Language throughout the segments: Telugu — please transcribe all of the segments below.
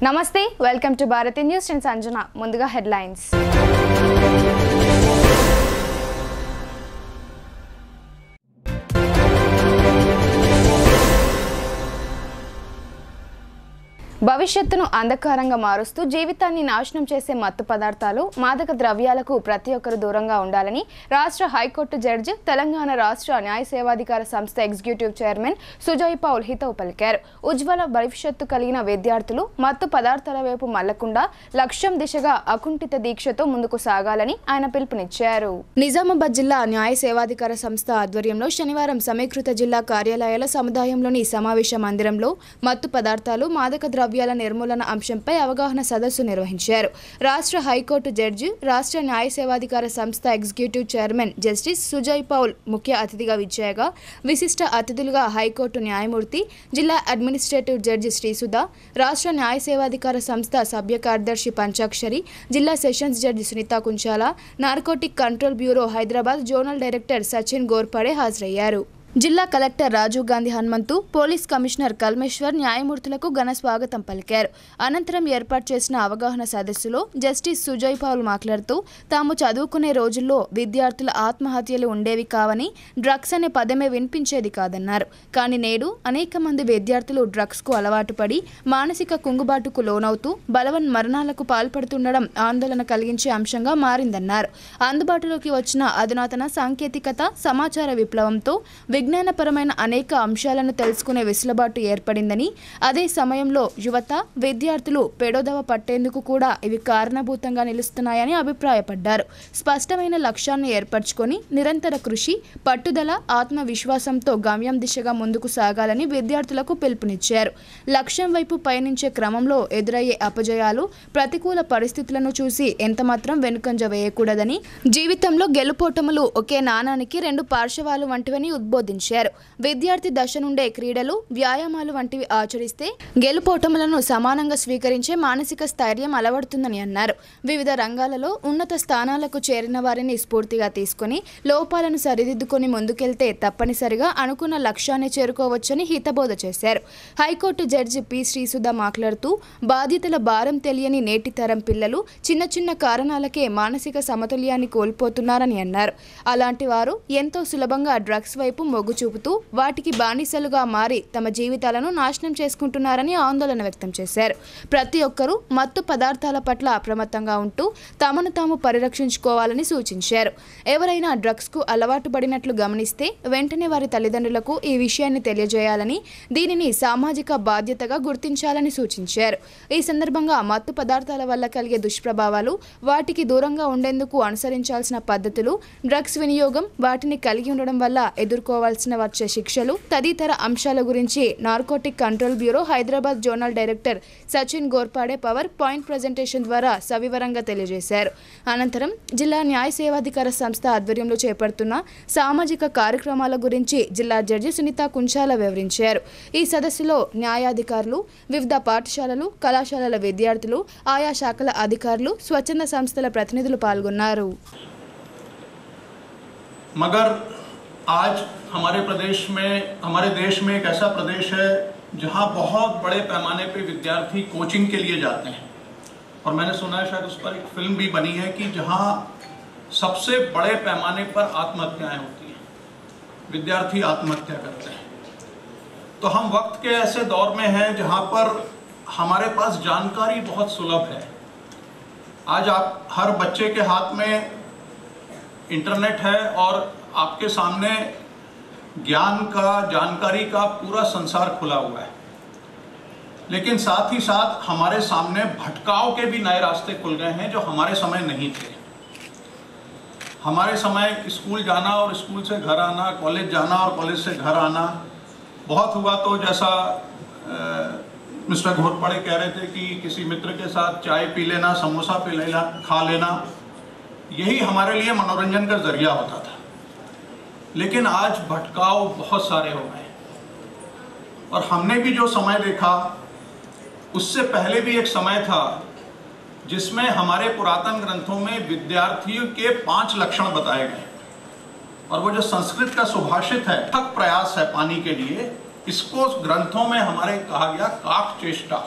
నమస్తే, వెల్కమ్ టు భారతి న్యూస్. నేను సంజన. ముందుగా హెడ్లైన్స్. భవిష్యత్తును అంధకారంగా మారుస్తూ జీవితాన్ని నాశనం చేసే మత్తు పదార్థాలు, మాదక ద్రవ్యాలకు ప్రతి ఒక్కరు దూరంగా ఉండాలని రాష్ట్ర హైకోర్టు జడ్జి, తెలంగాణ రాష్ట్ర న్యాయ సేవాధికార సంస్థ ఎగ్జిక్యూటివ్ చైర్మన్ సుజయ్ పౌల్ హితవు పలికారు. ఉజ్వల భవిష్యత్తు కలిగిన విద్యార్థులు మత్తు పదార్థాల వైపు మళ్లకుండా లక్ష్యం దిశగా అకుంఠిత దీక్షతో ముందుకు సాగాలని ఆయన పిలుపునిచ్చారు. నిజామాబాద్ జిల్లా న్యాయ సేవాధికార సంస్థ ఆధ్వర్యంలో శనివారం సమీకృత జిల్లా కార్యాలయాల సముదాయంలోని సమావేశ మందిరంలో మత్తు పదార్థాలు, మాదక ద్రవ్యాల నిర్మూలన అంశంపై అవగాహన సదస్సు నిర్వహించారు. రాష్ట్ర హైకోర్టు జడ్జి, రాష్ట్ర న్యాయ సేవాధికార సంస్థ executive chairman justice Sujoy Paul ముఖ్య అతిథిగా విచ్చేయగా, విశిష్ట అతిథులుగా హైకోర్టు న్యాయమూర్తి, జిల్లా అడ్మినిస్ట్రేటివ్ జడ్జి శ్రీసుధ, రాష్ట్ర న్యాయ సేవాధికార సంస్థ సభ్య కార్యదర్శి పంచాక్షరి, జిల్లా sessions judge Sunitha Kunchala, narcotic control bureau Hyderabad zonal director Sachin Gorpade హాజరయ్యారు. జిల్లా collector Rajiv Gandhi Hanumanthu, police commissioner Kalmeshwar న్యాయమూర్తులకు ఘన స్వాగతం పలికారు. అనంతరం ఏర్పాటు చేసిన అవగాహన సదస్సులో జస్టిస్ సుజయ్ పౌల్ మాట్లాడుతూ, తాము చదువుకునే రోజుల్లో విద్యార్థుల ఆత్మహత్యలు ఉండేవి కావని, డ్రగ్స్ అనే పదమే వినిపించేది కాదన్నారు. కానీ నేడు అనేక మంది విద్యార్థులు డ్రగ్స్కు అలవాటు పడి మానసిక కుంగుబాటుకు లోనవుతూ బలవన్ మరణాలకు పాల్పడుతుండడం ఆందోళన కలిగించే అంశంగా మారిందన్నారు. అందుబాటులోకి వచ్చిన అధునాతన సాంకేతికత, సమాచార విప్లవంతో విజ్ఞానపరమైన అనేక అంశాలను తెలుసుకునే వెసులుబాటు ఏర్పడిందని, అదే సమయంలో యువత, విద్యార్థులు పెడోదవ పట్టేందుకు కూడా ఇవి కారణభూతంగా నిలుస్తున్నాయని అభిప్రాయపడ్డారు. స్పష్టమైన లక్ష్యాన్ని ఏర్పరచుకొని నిరంతర కృషి, పట్టుదల, ఆత్మవిశ్వాసంతో గమ్యం దిశగా ముందుకు సాగాలని విద్యార్థులకు పిలుపునిచ్చారు. లక్ష్యం వైపు పయనించే క్రమంలో ఎదురయ్యే అపజయాలు, ప్రతికూల పరిస్థితులను చూసి ఎంతమాత్రం వెనుకంజ వేయకూడదని, జీవితంలో గెలుపోటములు ఒకే నాణానికి రెండు పార్శ్వాలు వంటివని ఉద్బోధించారు. విద్యార్థి దశ నుండే క్రీడలు, వ్యాయామాలు వంటివి ఆచరిస్తే గెలుపోటములను సమానంగా స్వీకరించే మానసిక స్థైర్యం అలవడుతుందని అన్నారు. వివిధ రంగాలలో ఉన్నత స్థానాలకు చేరిన వారిని స్ఫూర్తిగా తీసుకుని లోపాలను సరిదిద్దుకొని ముందుకెళ్తే తప్పనిసరిగా అనుకున్న లక్ష్యాన్ని చేరుకోవచ్చని హితబోధ చేశారు. High court judge P. శ్రీసుధ మాట్లాడుతూ, బాధ్యతల భారం తెలియని నేటి తరం పిల్లలు చిన్న చిన్న కారణాలకే మానసిక సమతుల్యాన్ని కోల్పోతున్నారని అన్నారు. అలాంటి వారు ఎంతో సులభంగా డ్రగ్స్ వైపు మొగ్గు చూపుతూ వాటికి బానిసలుగా మారి తమ జీవితాలను నాశనం చేసుకుంటున్నారని ఆందోళన వ్యక్తం చేశారు. ప్రతి ఒక్కరూ మత్తు పదార్థాల పట్ల అప్రమత్తంగా ఉంటూ తమను తాము పరిరక్షించుకోవాలని సూచించారు. ఎవరైనా డ్రగ్స్కు అలవాటు పడినట్లు గమనిస్తే వెంటనే వారి తల్లిదండ్రులకు ఈ విషయాన్ని తెలియజేయాలని, దీనిని సామాజిక బాధ్యతగా గుర్తించాలని సూచించారు. ఈ సందర్భంగా మత్తు పదార్థాల వల్ల కలిగే దుష్ప్రభావాలు, వాటికి దూరంగా ఉండేందుకు అనుసరించాల్సిన పద్ధతులు, డ్రగ్స్ వినియోగం, వాటిని కలిగి ఉండడం వల్ల ఎదుర్కోవాల్సిన వచ్చే శిక్షలు తదితర అంశాల గురించి narcotic control bureau Hyderabad zonal director Sachin Gorpade PowerPoint presentation ద్వారా సవివరంగా తెలియజేశారు. అనంతరం జిల్లా న్యాయ సేవాధికార సంస్థ ఆధ్వర్యంలో చేపడుతున్న సామాజిక కార్యక్రమాల గురించి జిల్లా జడ్జి సునీత కుంచాల వివరించారు. ఈ సదస్సులో న్యాయాధికారులు, వివిధ పాఠశాలలు, కళాశాలల విద్యార్థులు, ఆయా శాఖల అధికారులు, స్వచ్ఛంద సంస్థల ప్రతినిధులు పాల్గొన్నారు. आज हमारे देश में एक ऐसा प्रदेश है जहां बहुत बड़े पैमाने पे विद्यार्थी कोचिंग के लिए जाते हैं, और मैंने सुना है शायद उस पर एक फिल्म भी बनी है कि जहां सबसे बड़े पैमाने पर आत्महत्याएं होती हैं, विद्यार्थी आत्महत्या करते हैं। तो हम वक्त के ऐसे दौर में हैं जहां पर हमारे पास जानकारी बहुत सुलभ है। आज आप हर बच्चे के हाथ में इंटरनेट है और आपके सामने ज्ञान का, जानकारी का पूरा संसार खुला हुआ है, लेकिन साथ ही साथ हमारे सामने भटकाव के भी नए रास्ते खुल गए हैं जो हमारे समय नहीं थे। हमारे समय स्कूल जाना और स्कूल से घर आना, कॉलेज जाना और कॉलेज से घर आना बहुत हुआ तो जैसा मिस्टर घोरपड़े कह रहे थे कि किसी मित्र के साथ चाय पी लेना, समोसा पी लेना, खा लेना, यही हमारे लिए मनोरंजन का जरिया होता था। लेकिन आज भटकाव बहुत सारे हो गए, और हमने भी जो समय देखा उससे पहले भी एक समय था जिसमें हमारे पुरातन ग्रंथों में विद्यार्थियों के 5 लक्षण बताए गए, और वो जो संस्कृत का सुभाषित है, थक प्रयास है पाने के लिए, इसको ग्रंथों में हमारे कहा गया काक चेष्टा।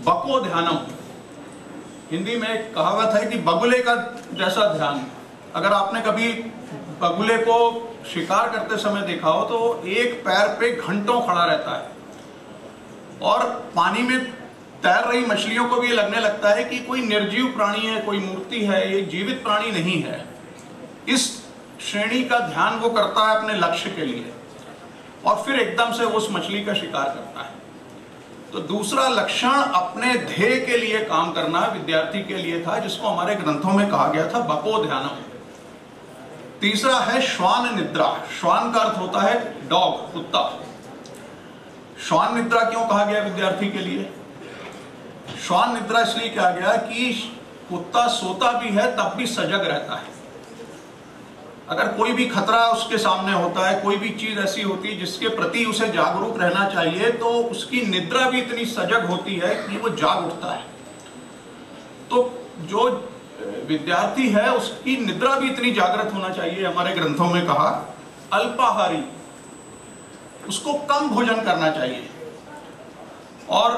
बको ध्यानम, हिंदी में एक कहावत है कि बगुले का जैसा ध्यान। अगर आपने कभी बगुले को शिकार करते समय देखा हो तो एक पैर पे घंटों खड़ा रहता है और पानी में तैर रही मछलियों को भी ये लगने लगता है कि कोई निर्जीव प्राणी है, कोई मूर्ति है, ये जीवित प्राणी नहीं है। इस श्रेणी का ध्यान वो करता है अपने लक्ष्य के लिए और फिर एकदम से उस मछली का शिकार करता है। तो दूसरा लक्षण अपने ध्येय के लिए काम करना विद्यार्थी के लिए था, जिसको हमारे ग्रंथों में कहा गया था बको ध्यानम। तीसरा है श्वान निद्रा। श्वान का अर्थ होता है डॉग, कुत्ता। श्वान निद्रा क्यों कहा गया विद्यार्थी के लिए? श्वान निद्रा इसलिए कहा गया कि कुत्ता सोता भी है तब भी सजग रहता है। अगर कोई भी खतरा उसके सामने होता है, कोई भी चीज ऐसी होती है जिसके प्रति उसे जागरूक रहना चाहिए, तो उसकी निद्रा भी इतनी सजग होती है कि वो जाग उठता है। तो जो विद्यार्थी है उसकी निद्रा भी इतनी जागृत होना चाहिए। हमारे ग्रंथों में कहा अल्पाहारी, उसको कम भोजन करना चाहिए और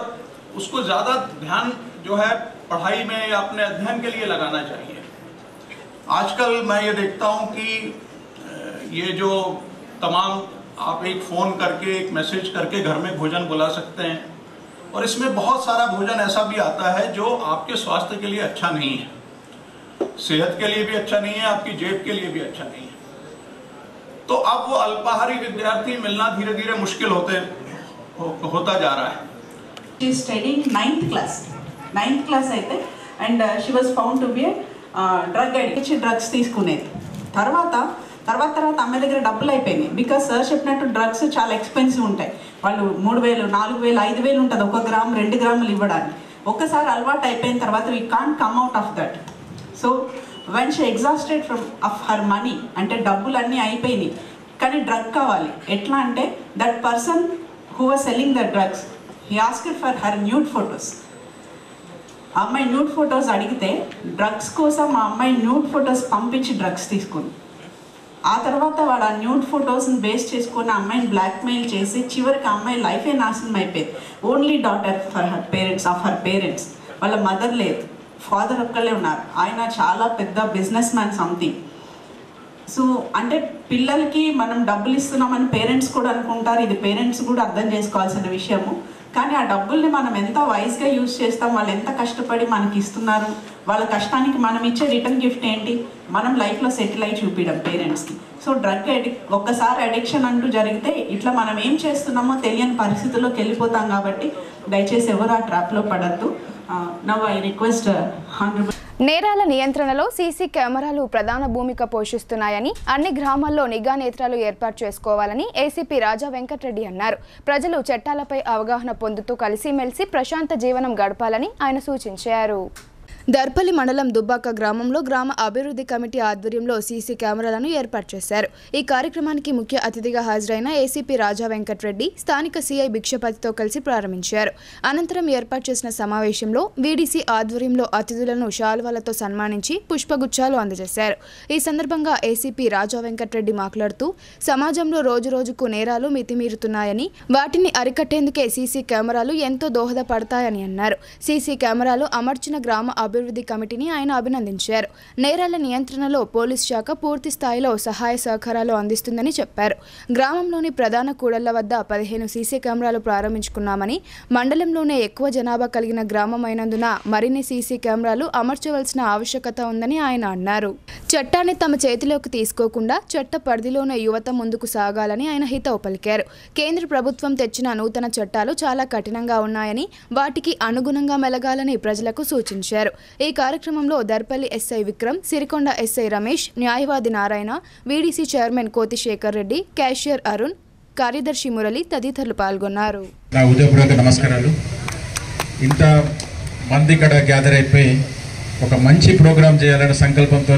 उसको ज्यादा ध्यान जो है पढ़ाई में या अपने अध्ययन के लिए लगाना चाहिए। आजकल मैं ये देखता हूं कि ये जो तमाम आप एक फोन करके, एक मैसेज करके घर में भोजन बुला सकते हैं और इसमें बहुत सारा भोजन ऐसा भी आता है जो आपके स्वास्थ्य के लिए अच्छा नहीं है, सेहत के लिए भी अच्छा नहीं है, आपकी जेब के लिए भी अच्छा नहीं है। तो अब वो अल्पाहारी विद्यार्थी मिलना धीरे धीरे मुश्किल होता जा रहा है। She is studying 9th class అయితే and she was found to be a drug addict. Drugs తీసుకునేది తర్వాత అమ్మాయి దగ్గర డబ్బులు అయిపోయినాయి. బికాస్ సార్ చెప్పినట్టు డ్రగ్స్ చాలా ఎక్స్పెన్సివ్ ఉంటాయి. వాళ్ళు 3,000, 4,000, 5,000 ఉంటుంది 1 గ్రామ్ 2 గ్రాములు ఇవ్వడానికి. ఒక్కసారి అలవాటు అయిపోయిన తర్వాత we can't come out of that. So when she exhausted from of her money, అంటే డబ్బులన్నీ అయిపోయినాయి కానీ డ్రగ్ కావాలి. ఎట్లా అంటే that person who was selling the drugs, he asked for her nude photos. అమ్మాయి న్యూడ్ ఫొటోస్ అడిగితే డ్రగ్స్ కోసం ఆ అమ్మాయి న్యూడ్ ఫొటోస్ పంపించి డ్రగ్స్ తీసుకుంది. ఆ తర్వాత వాడు ఆ న్యూడ్ ఫొటోస్ని బేస్ చేసుకొని అమ్మాయిని బ్లాక్మెయిల్ చేసి చివరికి అమ్మాయి లైఫే నాశనం అయిపోయింది. Only daughter for her parents. వాళ్ళ మదర్ లేదు, ఫాదర్ ఒక్కళ్ళే ఉన్నారు. ఆయన చాలా పెద్ద బిజినెస్ మ్యాన్ సంథింగ్. సో అంటే పిల్లలకి మనం డబ్బులు ఇస్తున్నామని పేరెంట్స్ కూడా అనుకుంటారు. ఇది పేరెంట్స్ కూడా అర్థం చేసుకోవాల్సిన విషయము. కానీ ఆ డబ్బుల్ని మనం ఎంత వైజ్గా యూజ్ చేస్తాం, వాళ్ళు ఎంత కష్టపడి మనకి ఇస్తున్నారు, వాళ్ళ కష్టానికి మనం ఇచ్చే రిటర్న్ గిఫ్ట్ ఏంటి? మనం లైఫ్లో సెటిల్ అయి చూపించడం పేరెంట్స్కి. సో ఒక్కసారి అడిక్షన్ అంటూ జరిగితే ఇట్లా మనం ఏం చేస్తున్నామో తెలియని పరిస్థితుల్లోకి వెళ్ళిపోతాం. కాబట్టి దయచేసి ఎవరు ఆ ట్రాప్లో పడద్దు. Now I request honourable. నేరాల నియంత్రణలో సీసీ కెమెరాలు ప్రధాన భూమిక పోషిస్తున్నాయని, అన్ని గ్రామాల్లో నిఘా నేత్రాలు ఏర్పాటు చేసుకోవాలని ఏసీపీ రాజా వెంకటరెడ్డి అన్నారు. ప్రజలు చట్టాలపై అవగాహన పొందుతూ కలిసిమెలిసి ప్రశాంత జీవనం గడపాలని ఆయన సూచించారు. దర్పల్లి మండలం దుబ్బాక గ్రామంలో గ్రామ అభివృద్ధి కమిటీ ఆధ్వర్యంలో సీసీ కెమెరాలను ఏర్పాటు చేశారు. ఈ కార్యక్రమానికి ముఖ్య అతిథిగా హాజరైన ఏసీపీ రాజా వెంకటరెడ్డి స్థానిక సీఐ భిక్షపతితో కలిసి ప్రారంభించారు. అనంతరం ఏర్పాటు చేసిన సమావేశంలో వీడీసీ ఆధ్వర్యంలో అతిథులను శాలువాలతో సన్మానించి పుష్పగుచ్చాలు అందజేశారు. ఈ సందర్భంగా ఏసీపీ రాజా వెంకటరెడ్డి మాట్లాడుతూ సమాజంలో రోజురోజుకు నేరాలు మితిమీరుతున్నాయని, వాటిని అరికట్టేందుకే సీసీ కెమెరాలు ఎంతో దోహదపడతాయని అన్నారు. సీసీ కెమెరాలు అమర్చిన గ్రామ అభివృద్ధి కమిటీని ఆయన అభినందించారు. నేరాల నియంత్రణలో పోలీస్ శాఖ పూర్తి స్థాయిలో సహాయ సహకారాలు అందిస్తుందని చెప్పారు. గ్రామంలోని ప్రధాన కూడళ్ల వద్ద 15 సీసీ కెమెరాలు ప్రారంభించుకున్నామని, మండలంలోనే ఎక్కువ జనాభా కలిగిన గ్రామం అయినందున మరిన్ని సీసీ కెమెరాలు అమర్చవలసిన ఆవశ్యకత ఉందని ఆయన అన్నారు. చట్టాన్ని తమ చేతిలోకి తీసుకోకుండా చట్ట పరిధిలోనే యువత ముందుకు సాగాలని ఆయన హితవు పలికారు. కేంద్ర ప్రభుత్వం తెచ్చిన నూతన చట్టాలు చాలా కఠినంగా ఉన్నాయని, వాటికి అనుగుణంగా మెలగాలని ప్రజలకు సూచించారు. ఈ కార్యక్రమంలో దర్పల్లి ఎస్ఐ విక్రమ్, సిరికొండ ఎస్ఐ రమేష్, న్యాయవాది నారాయణ, వీడీసీ చైర్మన్ కోతి శేఖర్ రెడ్డి, క్యాషియర్ అరుణ్, కార్యదర్శి మురళి తదితరులు పాల్గొన్నారు. నా ఉదయపూర్వక నమస్కారాలు. ఇంత మంది ఇక్కడ గ్యాదర్ అయిపోయి ఒక మంచి ప్రోగ్రాం చేయాలనే సంకల్పంతో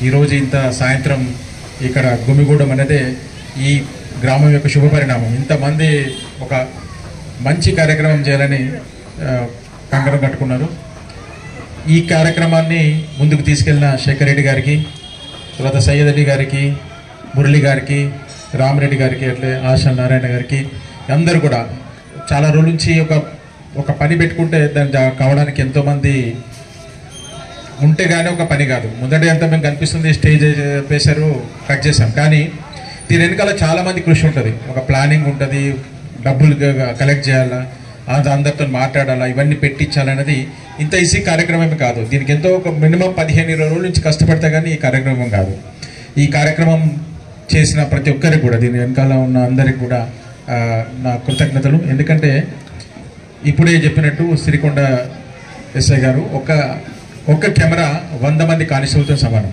ఈరోజు ఇంత సాయంత్రం ఇక్కడ గుమిగూడడం అనేది ఈ గ్రామం యొక్క శుభ పరిణామం. ఇంతమంది ఒక మంచి కార్యక్రమం చేయాలని కంకణం కట్టుకున్నారు. ఈ కార్యక్రమాన్ని ముందుకు తీసుకెళ్లిన శేఖర్ రెడ్డి గారికి, తర్వాత సయ్యద్ అలీ గారికి, మురళి గారికి, రామరెడ్డి గారికి, అట్లే ఆశా నారాయణ గారికి, అందరూ కూడా చాలా రోజుల నుంచి ఒక ఒక పని పెట్టుకుంటే దాన్ని కావడానికి ఎంతోమంది ఉంటే కానీ ఒక పని కాదు. మొదటి అంతా మేము కనిపిస్తుంది స్టేజ్ వేశారు, కట్ చేసాం, కానీ దీని వెనకాల చాలామంది కృషి ఉంటుంది. ఒక ప్లానింగ్ ఉంటుంది, డబ్బులు కలెక్ట్ చేయాలా, అందరితో మాట్లాడాలా, ఇవన్నీ పెట్టించాలన్నది ఇంత ఈజీ కార్యక్రమం కాదు. దీనికి ఎంతో ఒక మినిమం 15-20 రోజుల నుంచి కష్టపడితే కానీ ఈ కార్యక్రమం కాదు. ఈ కార్యక్రమం చేసిన ప్రతి ఒక్కరికి కూడా, దీని వెనకాల ఉన్న అందరికి కూడా నా కృతజ్ఞతలు. ఎందుకంటే ఇప్పుడే చెప్పినట్టు సిరికొండ ఎస్ఐ గారు ఒక్క కెమెరా 100 మంది కానిస్టేబుల్తో సమానం.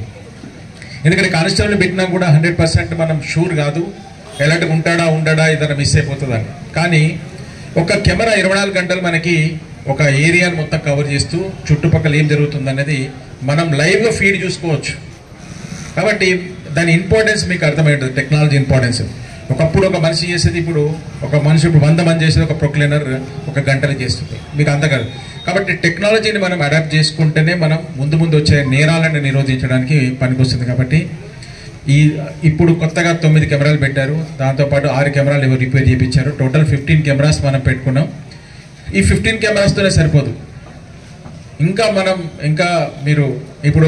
ఎందుకంటే కానిస్టేబుల్ పెట్టినా కూడా 100% మనం షూర్ కాదు, ఎలాంటి ఉంటాడా ఉండడా ఏదైనా మిస్ అయిపోతుందని. కానీ ఒక కెమెరా 24 గంటలు మనకి ఒక ఏరియాను మొత్తం కవర్ చేస్తూ చుట్టుపక్కల ఏం జరుగుతుందనేది మనం లైవ్గా ఫీడ్ చూసుకోవచ్చు. కాబట్టి దాని ఇంపార్టెన్స్ మీకు అర్థమవుతుంది, టెక్నాలజీ ఇంపార్టెన్స్. ఒకప్పుడు ఒక మనిషి చేసేది ఇప్పుడు ఒక మనిషి ఇప్పుడు 100 మంది చేసేది ఒక ప్రొక్లైనర్ 1 గంటలో చేస్తుంది, మీకు అంత కాదు. కాబట్టి టెక్నాలజీని మనం అడాప్ట్ చేసుకుంటేనే మనం ముందు వచ్చే నేరాలను నిరోధించడానికి పనికొస్తుంది. కాబట్టి ఇప్పుడు కొత్తగా 9 కెమెరాలు పెట్టారు, దాంతోపాటు 6 కెమెరాలు రిపేర్ చేయించారు. టోటల్ 15 కెమెరాస్ మనం పెట్టుకున్నాం. ఈ 15 కెమెరాస్తోనే సరిపోదు, ఇంకా మీరు ఇప్పుడు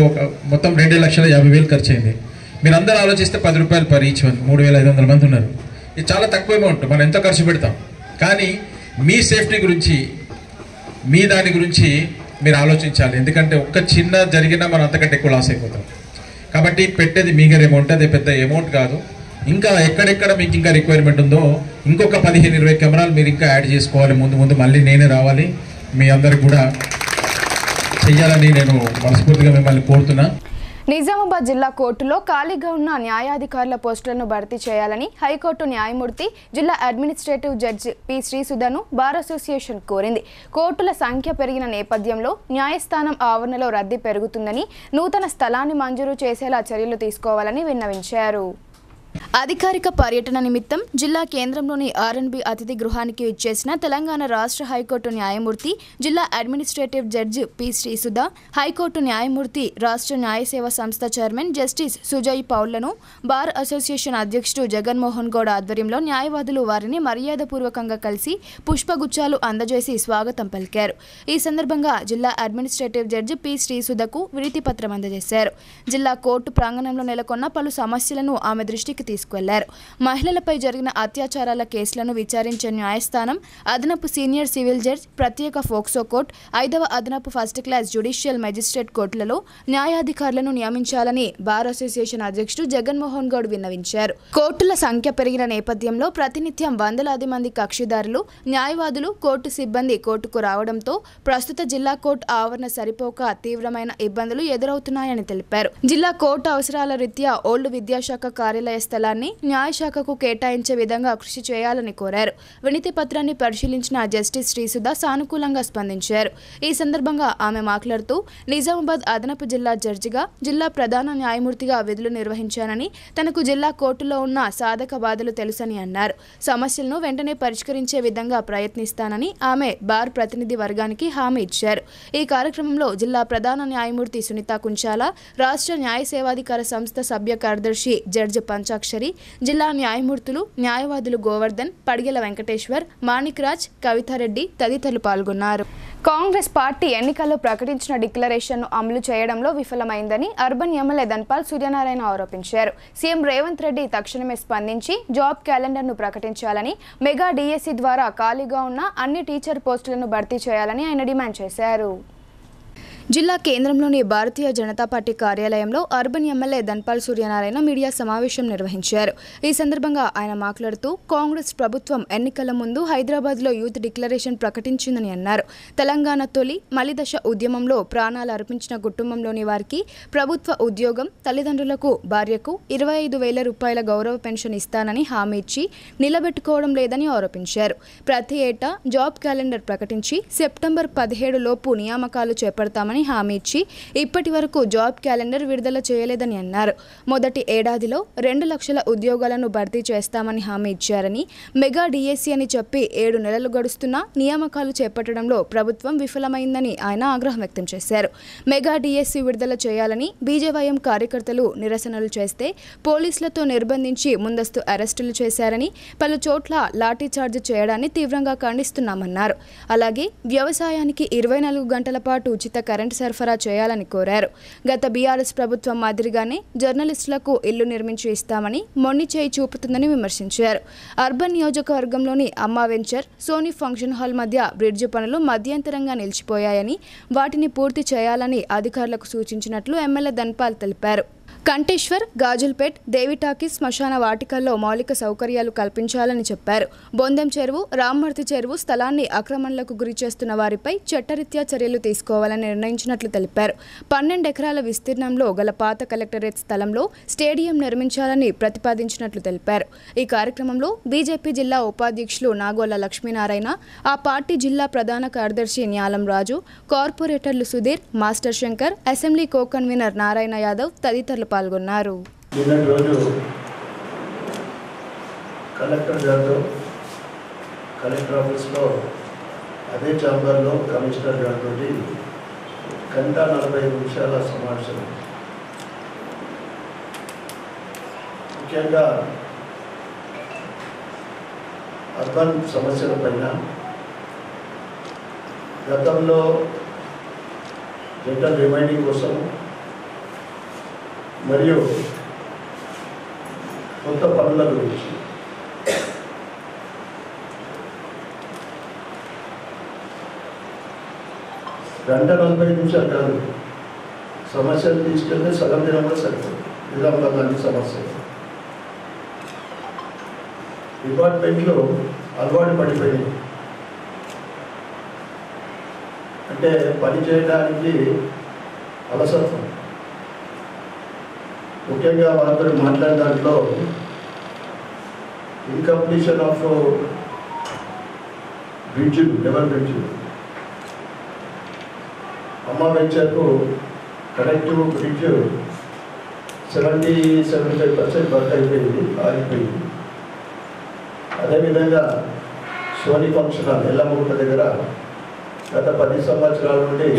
మొత్తం 2,50,000 ఖర్చు అయింది. మీరు అందరూ ఆలోచిస్తే 10 రూపాయలు పర్ ఈచ్ 3,500 మంది ఉన్నారు. ఇది చాలా తక్కువ అమౌంట్, మనం ఎంతో ఖర్చు పెడతాం. కానీ మీ సేఫ్టీ గురించి, మీ దాని గురించి మీరు ఆలోచించాలి. ఎందుకంటే ఒక్క చిన్న జరిగినా మనం అంతకంటే ఎక్కువ లాస్ అయిపోతాం. కాబట్టి పెట్టేది మీగర్ అమౌంట్, అది పెద్ద అమౌంట్ కాదు. ఇంకా ఎక్కడెక్కడ మీకు ఇంకా రిక్వైర్మెంట్ ఉందో ఇంకొక 15-20 కెమెరాలు మీరు ఇంకా యాడ్ చేసుకోవాలి. ముందు మళ్ళీ నేనే రావాలి, మీ అందరికి కూడా చెయ్యాలని నేను మనస్ఫూర్తిగా మిమ్మల్ని కోరుతున్నా. నిజామాబాద్ జిల్లా కోర్టులో ఖాళీగా ఉన్న న్యాయాధికారుల పోస్టులను భర్తీ చేయాలని హైకోర్టు న్యాయమూర్తి జిల్లా అడ్మినిస్ట్రేటివ్ జడ్జి పి శ్రీసుధను బార్ అసోసియేషన్ కోరింది. కోర్టుల సంఖ్య పెరిగిన నేపథ్యంలో న్యాయస్థానం ఆవరణలో రద్దీ పెరుగుతుందని, నూతన స్థలాన్ని మంజూరు చేసేలా చర్యలు తీసుకోవాలని విన్నవించారు. అధికారిక పర్యటన నిమిత్తం జిల్లా కేంద్రంలోని ఆర్ఎన్బి అతిథి గృహానికి ఇచ్చేసిన తెలంగాణ రాష్ట్ర హైకోర్టు న్యాయమూర్తి జిల్లా administrative judge P Srisudha, high court న్యాయమూర్తి రాష్ట్ర న్యాయ సేవా సంస్థ చైర్మన్ జస్టిస్ సుజయ్ పౌళ్లను బార్ అసోసియేషన్ అధ్యక్షుడు జగన్మోహన్ గౌడ్ ఆధ్వర్యంలో న్యాయవాదులు వారిని మర్యాదపూర్వకంగా కలిసి పుష్పగుచ్చాలు అందజేసి స్వాగతం పలికారు. ఈ సందర్భంగా జిల్లా అడ్మినిస్ట్రేటివ్ జడ్జి పి శ్రీసుధకు వినతి పత్రం అందజేశారు. జిల్లా కోర్టు ప్రాంగణంలో నెలకొన్న పలు సమస్యలను ఆమె దృష్టికి తీసుకెళ్లారు. మహిళలపై జరిగిన అత్యాచారాల కేసులను విచారించే న్యాయస్థానం, అదనపు సీనియర్ సివిల్ జడ్జ్, ప్రత్యేక ఫోక్సో కోర్టు, 5వ అదనపు ఫస్ట్ క్లాస్ జ్యుడిషియల్ మెజిస్ట్రేట్ కోర్టులలో న్యాయాధికారులను నియమించాలని బార్ అసోసియేషన్ అధ్యక్షుడు జగన్మోహన్ గౌడ్ విన్నవించారు. కోర్టుల సంఖ్య పెరిగిన నేపథ్యంలో ప్రతినిత్యం వందలాది మంది కక్షిదారులు, న్యాయవాదులు, కోర్టు సిబ్బంది కోర్టుకు రావడంతో ప్రస్తుత జిల్లా కోర్టు ఆవరణ సరిపోక తీవ్రమైన ఇబ్బందులు ఎదురవుతున్నాయని తెలిపారు. జిల్లా కోర్టు అవసరాల రీత్యా ఓల్డ్ విద్యాశాఖ కార్యాలయ స్థలాన్ని న్యాయశాఖకు కేటాయించే విధంగా కృషి చేయాలని కోరారు. వినతి పత్రాన్ని పరిశీలించిన జస్టిస్ శ్రీసుధ సానుకూలంగా స్పందించారు. ఈ సందర్భంగా ఆమె మాట్లాడుతూ, నిజామాబాద్ అదనపు జిల్లా జడ్జిగా, జిల్లా ప్రధాన న్యాయమూర్తిగా విధులు నిర్వహించానని, తనకు జిల్లా కోర్టులో ఉన్న సాధక బాధలు తెలుసని అన్నారు. సమస్యలను వెంటనే పరిష్కరించే విధంగా ప్రయత్నిస్తానని ఆమె బార్ ప్రతినిధి వర్గానికి హామీ ఇచ్చారు. ఈ కార్యక్రమంలో జిల్లా ప్రధాన న్యాయమూర్తి సునీత కుంచాల, రాష్ట్ర న్యాయ సేవాధికార సంస్థ సభ్య కార్యదర్శి జడ్జి పంచాక్షరి, జిల్లా న్యాయమూర్తులు, న్యాయవాదులు గోవర్ధన్, పడిగెల వెంకటేశ్వర్, మాణిక్ రాజ్, కవితారెడ్డి తదితరులు పాల్గొన్నారు. కాంగ్రెస్ పార్టీ ఎన్నికల్లో ప్రకటించిన డిక్లరేషన్ను అమలు చేయడంలో విఫలమైందని అర్బన్ ఎమ్మెల్యే ధన్పాల్ సూర్యనారాయణ ఆరోపించారు. సీఎం రేవంత్ రెడ్డి తక్షణమే స్పందించి జాబ్ క్యాలెండర్ను ప్రకటించాలని, మెగా డిఎస్సి ద్వారా ఖాళీగా ఉన్న అన్ని టీచర్ పోస్టులను భర్తీ చేయాలని ఆయన డిమాండ్ చేశారు. జిల్లా కేంద్రంలోని భారతీయ జనతా పార్టీ కార్యాలయంలో urban MLA Dhanpal Suryanarayana media సమావేశం నిర్వహించారు. ఈ సందర్భంగా ఆయన మాట్లాడుతూ, కాంగ్రెస్ ప్రభుత్వం ఎన్నికల ముందు హైదరాబాద్లో యూత్ డిక్లరేషన్ ప్రకటించిందని అన్నారు. తెలంగాణ తొలి మలిదశ ఉద్యమంలో ప్రాణాలు అర్పించిన కుటుంబంలోని వారికి ప్రభుత్వ ఉద్యోగం, తల్లిదండ్రులకు, భార్యకు 25,000 రూపాయల గౌరవ పెన్షన్ ఇస్తానని హామీ ఇచ్చి నిలబెట్టుకోవడం లేదని ఆరోపించారు. ప్రతి ఏటా జాబ్ క్యాలెండర్ ప్రకటించి సెప్టెంబర్ 17 లోపు నియామకాలు చేపడతామని చేస్తామని హామీ ఇచ్చి ఇప్పటి వరకు జాబ్ క్యాలెండర్ విడుదల చేయలేదని అన్నారు. మొదటి ఏడాదిలో 2 లక్షల ఉద్యోగాలను భర్తీ చేస్తామని హామీ ఇచ్చారని, మెగా డిఎస్సి అని చెప్పి 7 నెలలు గడుస్తున్నా నియామకాలు చేపట్టడంలో ప్రభుత్వం విఫలమైందని ఆయన ఆగ్రహం వ్యక్తం చేశారు. మెగా డిఎస్సి విడుదల చేయాలని బీజేవైఎం కార్యకర్తలు నిరసనలు చేస్తే పోలీసులతో నిర్బంధించి ముందస్తు అరెస్టులు చేశారని, పలు చోట్ల లాఠీచార్జ్ చేయడాన్ని తీవ్రంగా ఖండిస్తున్నామన్నారు. అలాగే వ్యవసాయానికి 24 గంటల పాటు ఉచిత కరెంటు సరఫరా చేయాలని కోరారు. గత బీఆర్ఎస్ ప్రభుత్వం మాదిరిగానే జర్నలిస్టులకు ఇల్లు నిర్మించి ఇస్తామని మొండి చేయి చూపుతుందని విమర్శించారు. అర్బన్ నియోజకవర్గంలోని అమ్మా వెంచర్, సోనీ ఫంక్షన్ హాల్ మధ్య బ్రిడ్జి పనులు మధ్యంతరంగా నిలిచిపోయాయని, వాటిని పూర్తి చేయాలని అధికారులకు సూచించినట్లు ఎమ్మెల్యే ధన్పాల్ తెలిపారు. కంటేశ్వర్, గాజుల్పేట్, దేవిటాకి శ్మశాన వాటికల్లో మౌలిక సౌకర్యాలు కల్పించాలని చెప్పారు. బొందెం చెరువు, రామ్మూర్తి చెరువు స్థలాన్ని ఆక్రమణలకు గురి చేస్తున్న వారిపై చట్టరీత్యా చర్యలు తీసుకోవాలని నిర్ణయించినట్లు తెలిపారు. 12 ఎకరాల విస్తీర్ణంలో గల పాత కలెక్టరేట్ స్థలంలో స్టేడియం నిర్మించాలని ప్రతిపాదించినట్లు తెలిపారు. ఈ కార్యక్రమంలో బీజేపీ జిల్లా ఉపాధ్యక్షులు నాగోల లక్ష్మీనారాయణ, ఆ పార్టీ జిల్లా ప్రధాన కార్యదర్శి న్యాలం రాజు, కార్పొరేటర్లు Sudheer, master Shankar, assembly co convener Narayana Yadav తదితరులు పాల్గొన్నారు. నిన్నటి రోజు కలెక్టర్ గారితో కలెక్టర్ ఆఫీస్లో అదే ఛాంబర్లో కమిషనర్ గారితో 1:45 నిమిషాల సమావేశం. ముఖ్యంగా అర్బన్ సమస్యల పైన, గతంలో జనరల్ రిమైండింగ్ కోసం మరియు కొత్త పనుల గురించి గంట 45 నిమిషాలు కాదు, సమస్యలు తీసుకెళ్తే సగం దినంలో సరిపోతుంది. నిజామాబాద్ అన్ని సమస్యలు డిపార్ట్మెంట్లో అలవాటు పడిపోయింది. అంటే పని చేయడానికి అలసత్వం. ముఖ్యంగా వాళ్ళతో మాట్లాడిన దాంట్లో ఇన్కంప్లీషన్ ఆఫ్ బ్రిడ్జులు, లెవెల్ బ్రిడ్జులు, అమ్మా వెంచర్కు కనెక్టివ్ బ్రిడ్జ్ 70-75% వర్క్ అయిపోయింది, ఆగిపోయింది. అదేవిధంగా సోనీ ఫంక్షన్ హాల్ ఎల్లమ్మగుట్ట దగ్గర గత 10 సంవత్సరాల నుండి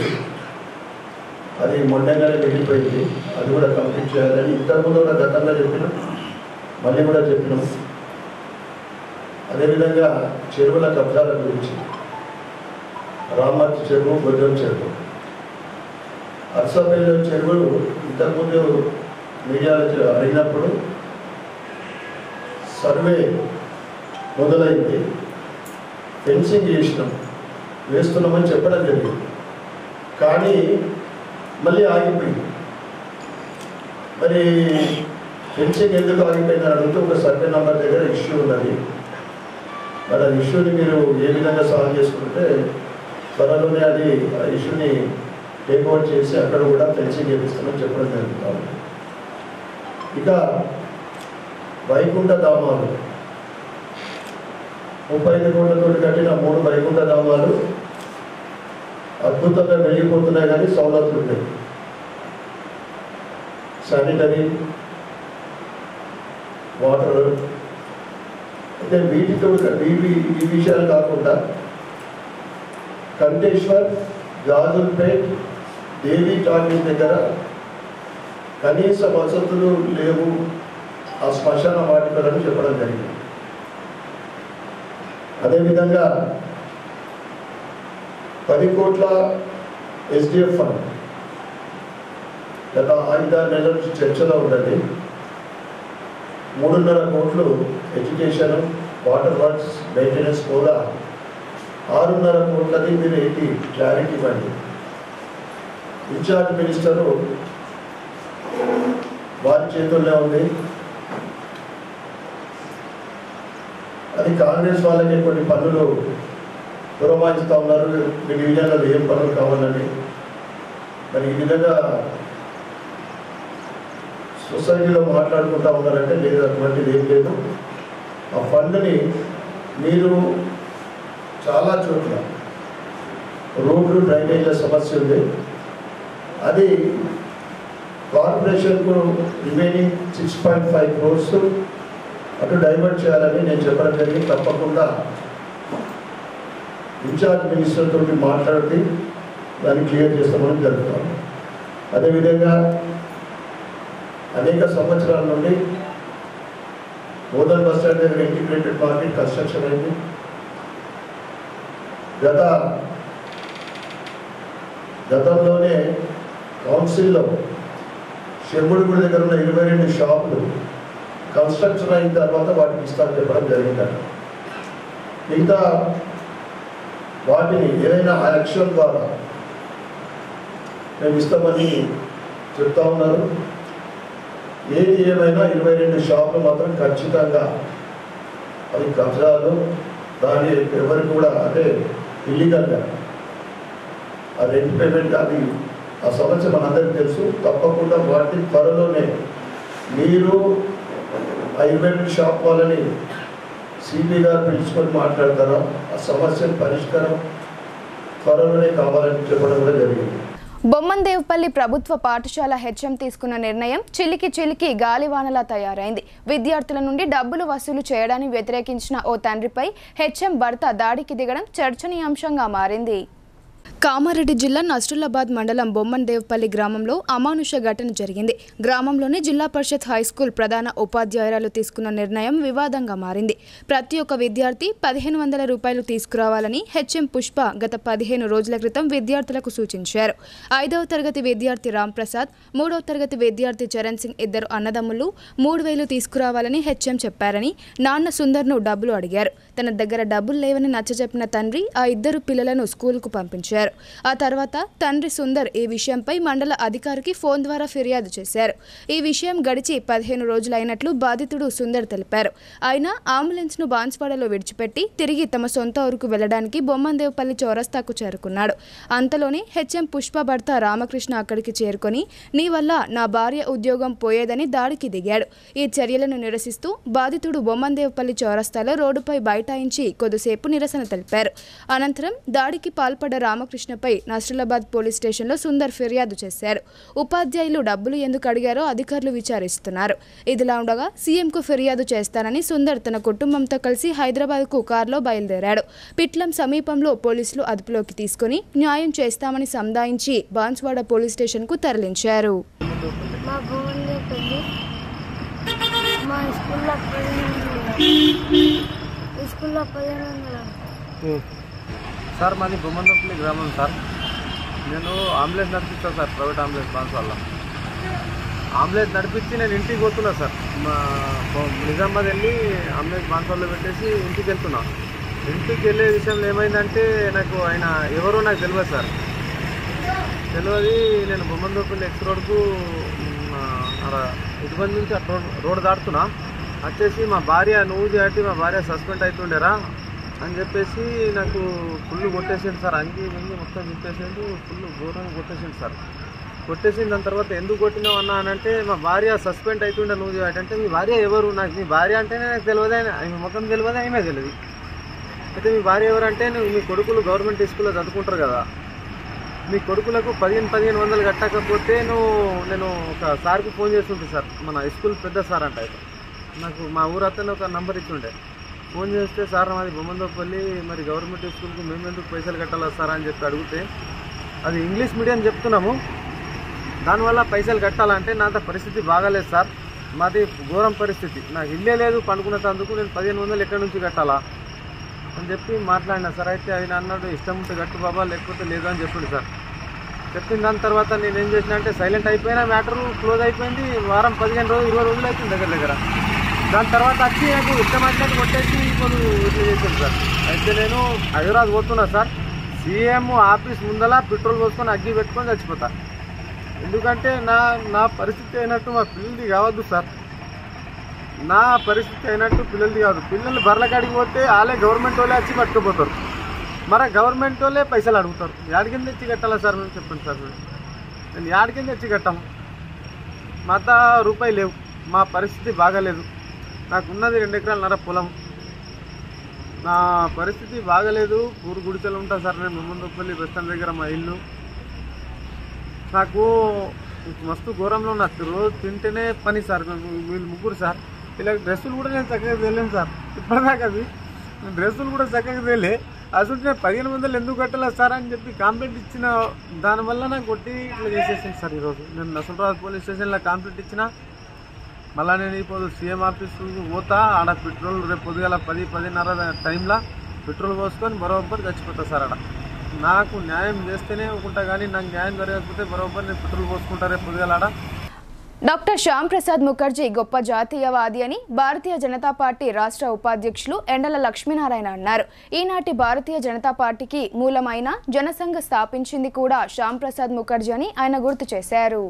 అది మొండంగానే వెళ్ళిపోయింది. అది కూడా కంప్లీట్ చేయాలని ఇంతకుముందు కూడా గతంలో చెప్పినాం, మళ్ళీ కూడా చెప్పినాం. అదేవిధంగా చెరువుల కబ్జాల గురించి, రామ్మూర్తి చెరువు, బొద్దం చెరువు, అర్సపల్లి చెరువులు ఇంతకుముందు మీడియాలో అడిగినప్పుడు సర్వే మొదలైంది, ఫెన్సింగ్ వేస్తున్నామని చెప్పడం జరిగింది. కానీ మళ్ళీ ఆగిపోయింది. మరి ఫెన్సింగ్ ఎందుకు ఆగిపోయిందని అడిగితే ఒక సర్వే నెంబర్ దగ్గర ఇష్యూ ఉన్నది. మరి ఆ ఇష్యూని మీరు ఏ విధంగా సాల్వ్ చేసుకుంటే త్వరలోనే అది ఆ ఇష్యూని టేక్ ఓవర్ చేసి అక్కడ కూడా ఫెన్సింగ్ చేపిస్తామని చెప్పడం జరుగుతుంది. ఇక వైకుంఠ ధామాలు 35 కోట్లతో కట్టిన 3 వైకుంఠ ధామాలు అద్భుతంగా వెళ్ళిపోతున్నాయి, కానీ సౌలతులు ఉంటాయి. Sanitary, water. అయితే వీటితో ఈ విషయాలు కాకుండా కంటేశ్వర్, గాజుల్పేట్, దేవి టార్గెట్ దగ్గర కనీస వసతులు లేవు, ఆ శ్మశాన వాటికలను చెప్పడం జరిగింది. అదేవిధంగా 10 కోట్ల ఎస్డిఎఫ్ ఫండ్ గత 5-6 నెలల నుంచి చర్చలో ఉన్నది. 3.5 కోట్లు ఎడ్యుకేషన్, వాటర్ వర్క్స్, మెయింటెనెన్స్ కూడా 6.5 కోట్లది మీరు ఏంటి క్లారిటీ ఇవ్వండి. ఇన్ఛార్జ్ మినిస్టరు వారి చేతుల్లో ఉంది. అది కాంగ్రెస్ వాళ్ళకి కొన్ని పనులు పురమాయిస్తూ ఉన్నారు. మీ డివిజన్లో ఏం పనులు కావాలని. మరి ఈ విధంగా సొసైటీలో మాట్లాడుకుంటూ ఉన్నారంటే లేదు, అటువంటిది ఏం లేదు. ఆ ఫండ్ని మీరు చాలా చోట్ల రోడ్లు, డ్రైనేజీల సమస్య ఉంది. అది కార్పొరేషన్కు రిమైనింగ్ 6.5 crores అటు డైవర్ట్ చేయాలని నేను చెప్పడం జరిగింది. తప్పకుండా ఇన్ఛార్జ్ మినిస్టర్ తోటి మాట్లాడి దాన్ని క్లియర్ చేస్తామని జరుగుతాం. అదేవిధంగా అనేక సంవత్సరాల నుండి బోధన్ బస్ స్టాండ్ దగ్గర ఇంటిగ్రేటెడ్ మార్కెట్ కన్స్ట్రక్షన్ అయింది. గతంలోనే కౌన్సిల్లో శంభుడి గుడి దగ్గర ఉన్న 22 షాపులు కన్స్ట్రక్షన్ అయిన తర్వాత వాటికి ఇస్తామని చెప్పడం జరిగిందట. మిగతా వాటిని ఏదైనా యాక్షన్ ద్వారా మేము ఇస్తామని చెప్తా ఉన్నారు. ఏది ఏమైనా 22 షాపులు మాత్రం ఖచ్చితంగా అవి కబ్జాలు, దాని ఎవరికి కూడా అంటే ఇల్లీగల్గా ఆ రెంట్ పేమెంట్ అది ఆ సమస్య మనందరికీ తెలుసు. తప్పకుండా వాటిని త్వరలోనే మీరు ఆ 22 షాప్ వాళ్ళని సిపి గారు పిలుచుకొని మాట్లాడతారా, ఆ సమస్య పరిష్కారం త్వరలోనే కావాలని చెప్పడం కూడా జరిగింది. బొమ్మందేవుపల్లి ప్రభుత్వ పాఠశాల హెచ్ఎం తీసుకున్న నిర్ణయం చిలికి గాలివానలా తయారైంది. విద్యార్థుల నుండి డబ్బులు వసూలు చేయడాన్ని వ్యతిరేకించిన ఓ తండ్రిపై హెచ్ఎం భర్త దాడికి దిగడం చర్చనీయాంశంగా మారింది. కామారెడ్డి జిల్లా నస్రులాబాద్ మండలం బొమ్మందేవుపల్లి గ్రామంలో అమానుష ఘటన జరిగింది. గ్రామంలోని జిల్లా పరిషత్ హైస్కూల్ ప్రధాన ఉపాధ్యాయురాలు తీసుకున్న నిర్ణయం వివాదంగా మారింది. ప్రతి ఒక్క విద్యార్థి 1500 రూపాయలు తీసుకురావాలని హెచ్ఎం పుష్ప గత 15 రోజుల క్రితం విద్యార్థులకు సూచించారు. 5వ తరగతి విద్యార్థి రాంప్రసాద్, 3వ తరగతి విద్యార్థి చరణ్ సింగ్ ఇద్దరు అన్నదమ్ములు 3000 తీసుకురావాలని హెచ్ఎం చెప్పారని నాన్న సుందర్ను డబ్బులు అడిగారు. తన దగ్గర డబ్బులు లేవని నచ్చజెప్పిన తండ్రి ఆ ఇద్దరు పిల్లలను స్కూలుకు పంపించారు. ఆ తర్వాత తండ్రి సుందర్ ఈ విషయంపై మండల అధికారికి ఫోన్ ద్వారా ఫిర్యాదు చేశారు. ఈ విషయం గడిచి 15 రోజులైనట్లు బాధితుడు సుందర్ తెలిపారు. ఆయన అంబులెన్స్ను బాన్స్వాడలో విడిచిపెట్టి తిరిగి తమ సొంత ఊరుకు వెళ్లడానికి బొమ్మందేవుపల్లి చౌరస్తాకు చేరుకున్నాడు. అంతలోనే హెచ్ఎం పుష్ప భర్త రామకృష్ణ అక్కడికి చేరుకొని నీ వల్ల నా భార్య ఉద్యోగం పోయేదని దాడికి దిగాడు. ఈ చర్యలను నిరసిస్తూ బాధితుడు బొమ్మందేవుపల్లి చౌరస్తాలో రోడ్డుపై బైఠాయించి కొద్దిసేపు నిరసన తెలిపారు. అనంతరం దాడికి పాల్పడ్డ రామకృష్ణపై నస్రులాబాద్ పోలీస్ స్టేషన్లో సుందర్ ఫిర్యాదు చేశారు. ఉపాధ్యాయులు డబ్బులు ఎందుకు అడిగారో అధికారులు విచారిస్తున్నారు. ఇదిలా ఉండగా సీఎంకు ఫిర్యాదు చేస్తానని సుందర్ తన కుటుంబంతో కలిసి హైదరాబాద్కు కారులో బయలుదేరాడు. పిట్లం సమీపంలో పోలీసులు అదుపులోకి తీసుకుని న్యాయం చేస్తామని సంధాయించి బాన్స్వాడ పోలీస్ స్టేషన్కు తరలించారు. సార్ మాది బొమ్మందేవుపల్లి గ్రామం సార్. నేను అంబులెన్స్ నడిపిస్తాను సార్, ప్రైవేట్ అంబులెన్స్ బాన్స్వాడలో. అంబులెన్స్ నడిపించి నేను ఇంటికి పోతున్నా సార్. మా నిజామాబాద్ వెళ్ళి అంబులెన్స్ బాన్స్వాడలో పెట్టేసి ఇంటికి వెళ్తున్నా. ఇంటికి వెళ్ళే విషయంలో ఏమైందంటే నాకు ఆయన ఎవరో నాకు తెలియదు సార్. తెలియదు. నేను బొమ్మందేవుపల్లి ఎక్స్ రోడ్కు ఇటుబంది నుంచి అటు రోడ్ దాటుతున్నా. వచ్చేసి మా భార్య నువ్వు దాటి మా భార్య సస్పెండ్ అవుతుండేరా అని చెప్పేసి నాకు ఫుల్ కొట్టేసిండు సార్. అంగి మొత్తం తిప్పేసిండు, ఫుల్ ఘోరంగా కొట్టేసిండు సార్. కొట్టేసిన దాని తర్వాత ఎందుకు కొట్టినావు అన్నా అని అంటే మా భార్య సస్పెండ్ అవుతుండే నువ్వు అంటే మీ భార్య ఎవరు, నాకు మీ భార్య అంటేనే నాకు తెలియదు, ఆయన ముఖం తెలియదు, ఆయనే తెలియదు. అయితే మీ భార్య ఎవరంటే నువ్వు మీ కొడుకులు గవర్నమెంట్ స్కూల్లో చదువుకుంటారు కదా, మీ కొడుకులకు 1500 కట్టకపోతే నేను ఒక సార్కి ఫోన్ చేస్తుంటే సార్, మన స్కూల్ పెద్ద సార్ అంట. అయితే నాకు మా ఊరు అతను ఒక నంబర్ ఇచ్చిండే. ఫోన్ చేస్తే సార్ మాది బొమ్మందేవుపల్లి, మరి గవర్నమెంట్ స్కూల్కి మేము ఎందుకు పైసలు కట్టాలా సార్ అని చెప్పి అడిగితే అది ఇంగ్లీష్ మీడియం చెప్తున్నాము, దానివల్ల పైసలు కట్టాలంటే నా పరిస్థితి బాగాలేదు సార్, మాది ఘోరం పరిస్థితి, నాకు ఇల్లే లేదు, పండుకున్నందుకు నేను 1500 ఎక్కడి నుంచి కట్టాలా అని చెప్పి మాట్లాడినా సార్. అయితే ఆయన అన్నాడు ఇష్టం ఉంటే కట్టు బాబా, లేకపోతే లేదు అని చెప్పిండు సార్. చెప్పిన దాని తర్వాత నేను ఏం చేసినా అంటే సైలెంట్ అయిపోయినా, మ్యాటర్ క్లోజ్ అయిపోయింది. వారం 15 రోజులు 20 రోజులు అవుతుంది దగ్గర. దాని తర్వాత వచ్చి నాకు ఇష్టం మాట్లాడి కొట్టేసి ఇప్పుడు ఇట్లా చేశాను సార్. అయితే నేను హైదరాబాద్ పోతున్నా సార్. సీఎం ఆఫీస్ ముందల పెట్రోల్ పోసుకొని అగ్గి పెట్టుకొని చచ్చిపోతా. ఎందుకంటే నా పరిస్థితి అయినట్టు మా పిల్లలది కావద్దు సార్, నా పరిస్థితి అయినట్టు పిల్లలది కాదు. పిల్లలు బర్ల కాడికి పోతే వాళ్ళే గవర్నమెంట్ వాళ్ళే వచ్చి పట్టుకుపోతారు, మరి గవర్నమెంట్ వాళ్ళే పైసలు అడుగుతారు. యాడికింద తెచ్చి కట్టాలా సార్ మేము చెప్పండి సార్. నేను యాడికింద తెచ్చి కట్టాము, మా అంతా రూపాయి లేవు, మా పరిస్థితి బాగాలేదు. నాకున్నది 2 ఎకరాలన్నర పొలం, నా పరిస్థితి బాగాలేదు. ఊరు గుడిచెలు ఉంటా సార్ నేను బొమ్మందేవుపల్లి బస్ స్టాండ్ దగ్గర మా ఇల్లు. నాకు మస్తు ఘోరంలో ఉన్నారు. రోజు తింటేనే పని సార్. వీళ్ళు ముగ్గురు సార్, ఇలా డ్రెస్సులు కూడా నేను చక్కగా తెలియను సార్. ఇప్పటిదాకా అవి డ్రెస్సులు కూడా చక్కగా తెలియ అసలు నేను 1500 ఎందుకు కట్టలేదు సార్ అని చెప్పి కంప్లైంట్ ఇచ్చిన దానివల్ల నాకు కొట్టి ఇట్లా చేసేసింది సార్. ఈరోజు నేను నర్సరాబాద్ పోలీస్ స్టేషన్లో కంప్లైంట్ ఇచ్చిన. మళ్ళీ నేను ఇప్పుడు సీఎం ఆఫీసు పోతా. ఆడ పెట్రోల్ రేపు పొద్దుగాల 10-10:30 టైంలో పెట్రోల్ పోసుకొని బరోబర్ చచ్చిపోతా సార్. ఆడ నాకు న్యాయం చేస్తేనే ఒకుంటా, కానీ నాకు న్యాయం జరగకపోతే బరోబర్ నేను పెట్రోల్ పోసుకుంటా రేపు పొద్దుగాల ఆడ. డాక్టర్ శ్యామ్ ప్రసాద్ ముఖర్జీ గొప్ప జాతీయవాది అని భారతీయ జనతా పార్టీ రాష్ట్ర ఉపాధ్యక్షులు ఎండల లక్ష్మీనారాయణ అన్నారు. ఈనాటి భారతీయ జనతా పార్టీకి మూలమైన జనసంఘ్ స్థాపించింది కూడా శ్యామ్ ప్రసాద్ ముఖర్జీ అని ఆయన గుర్తు చేశారు.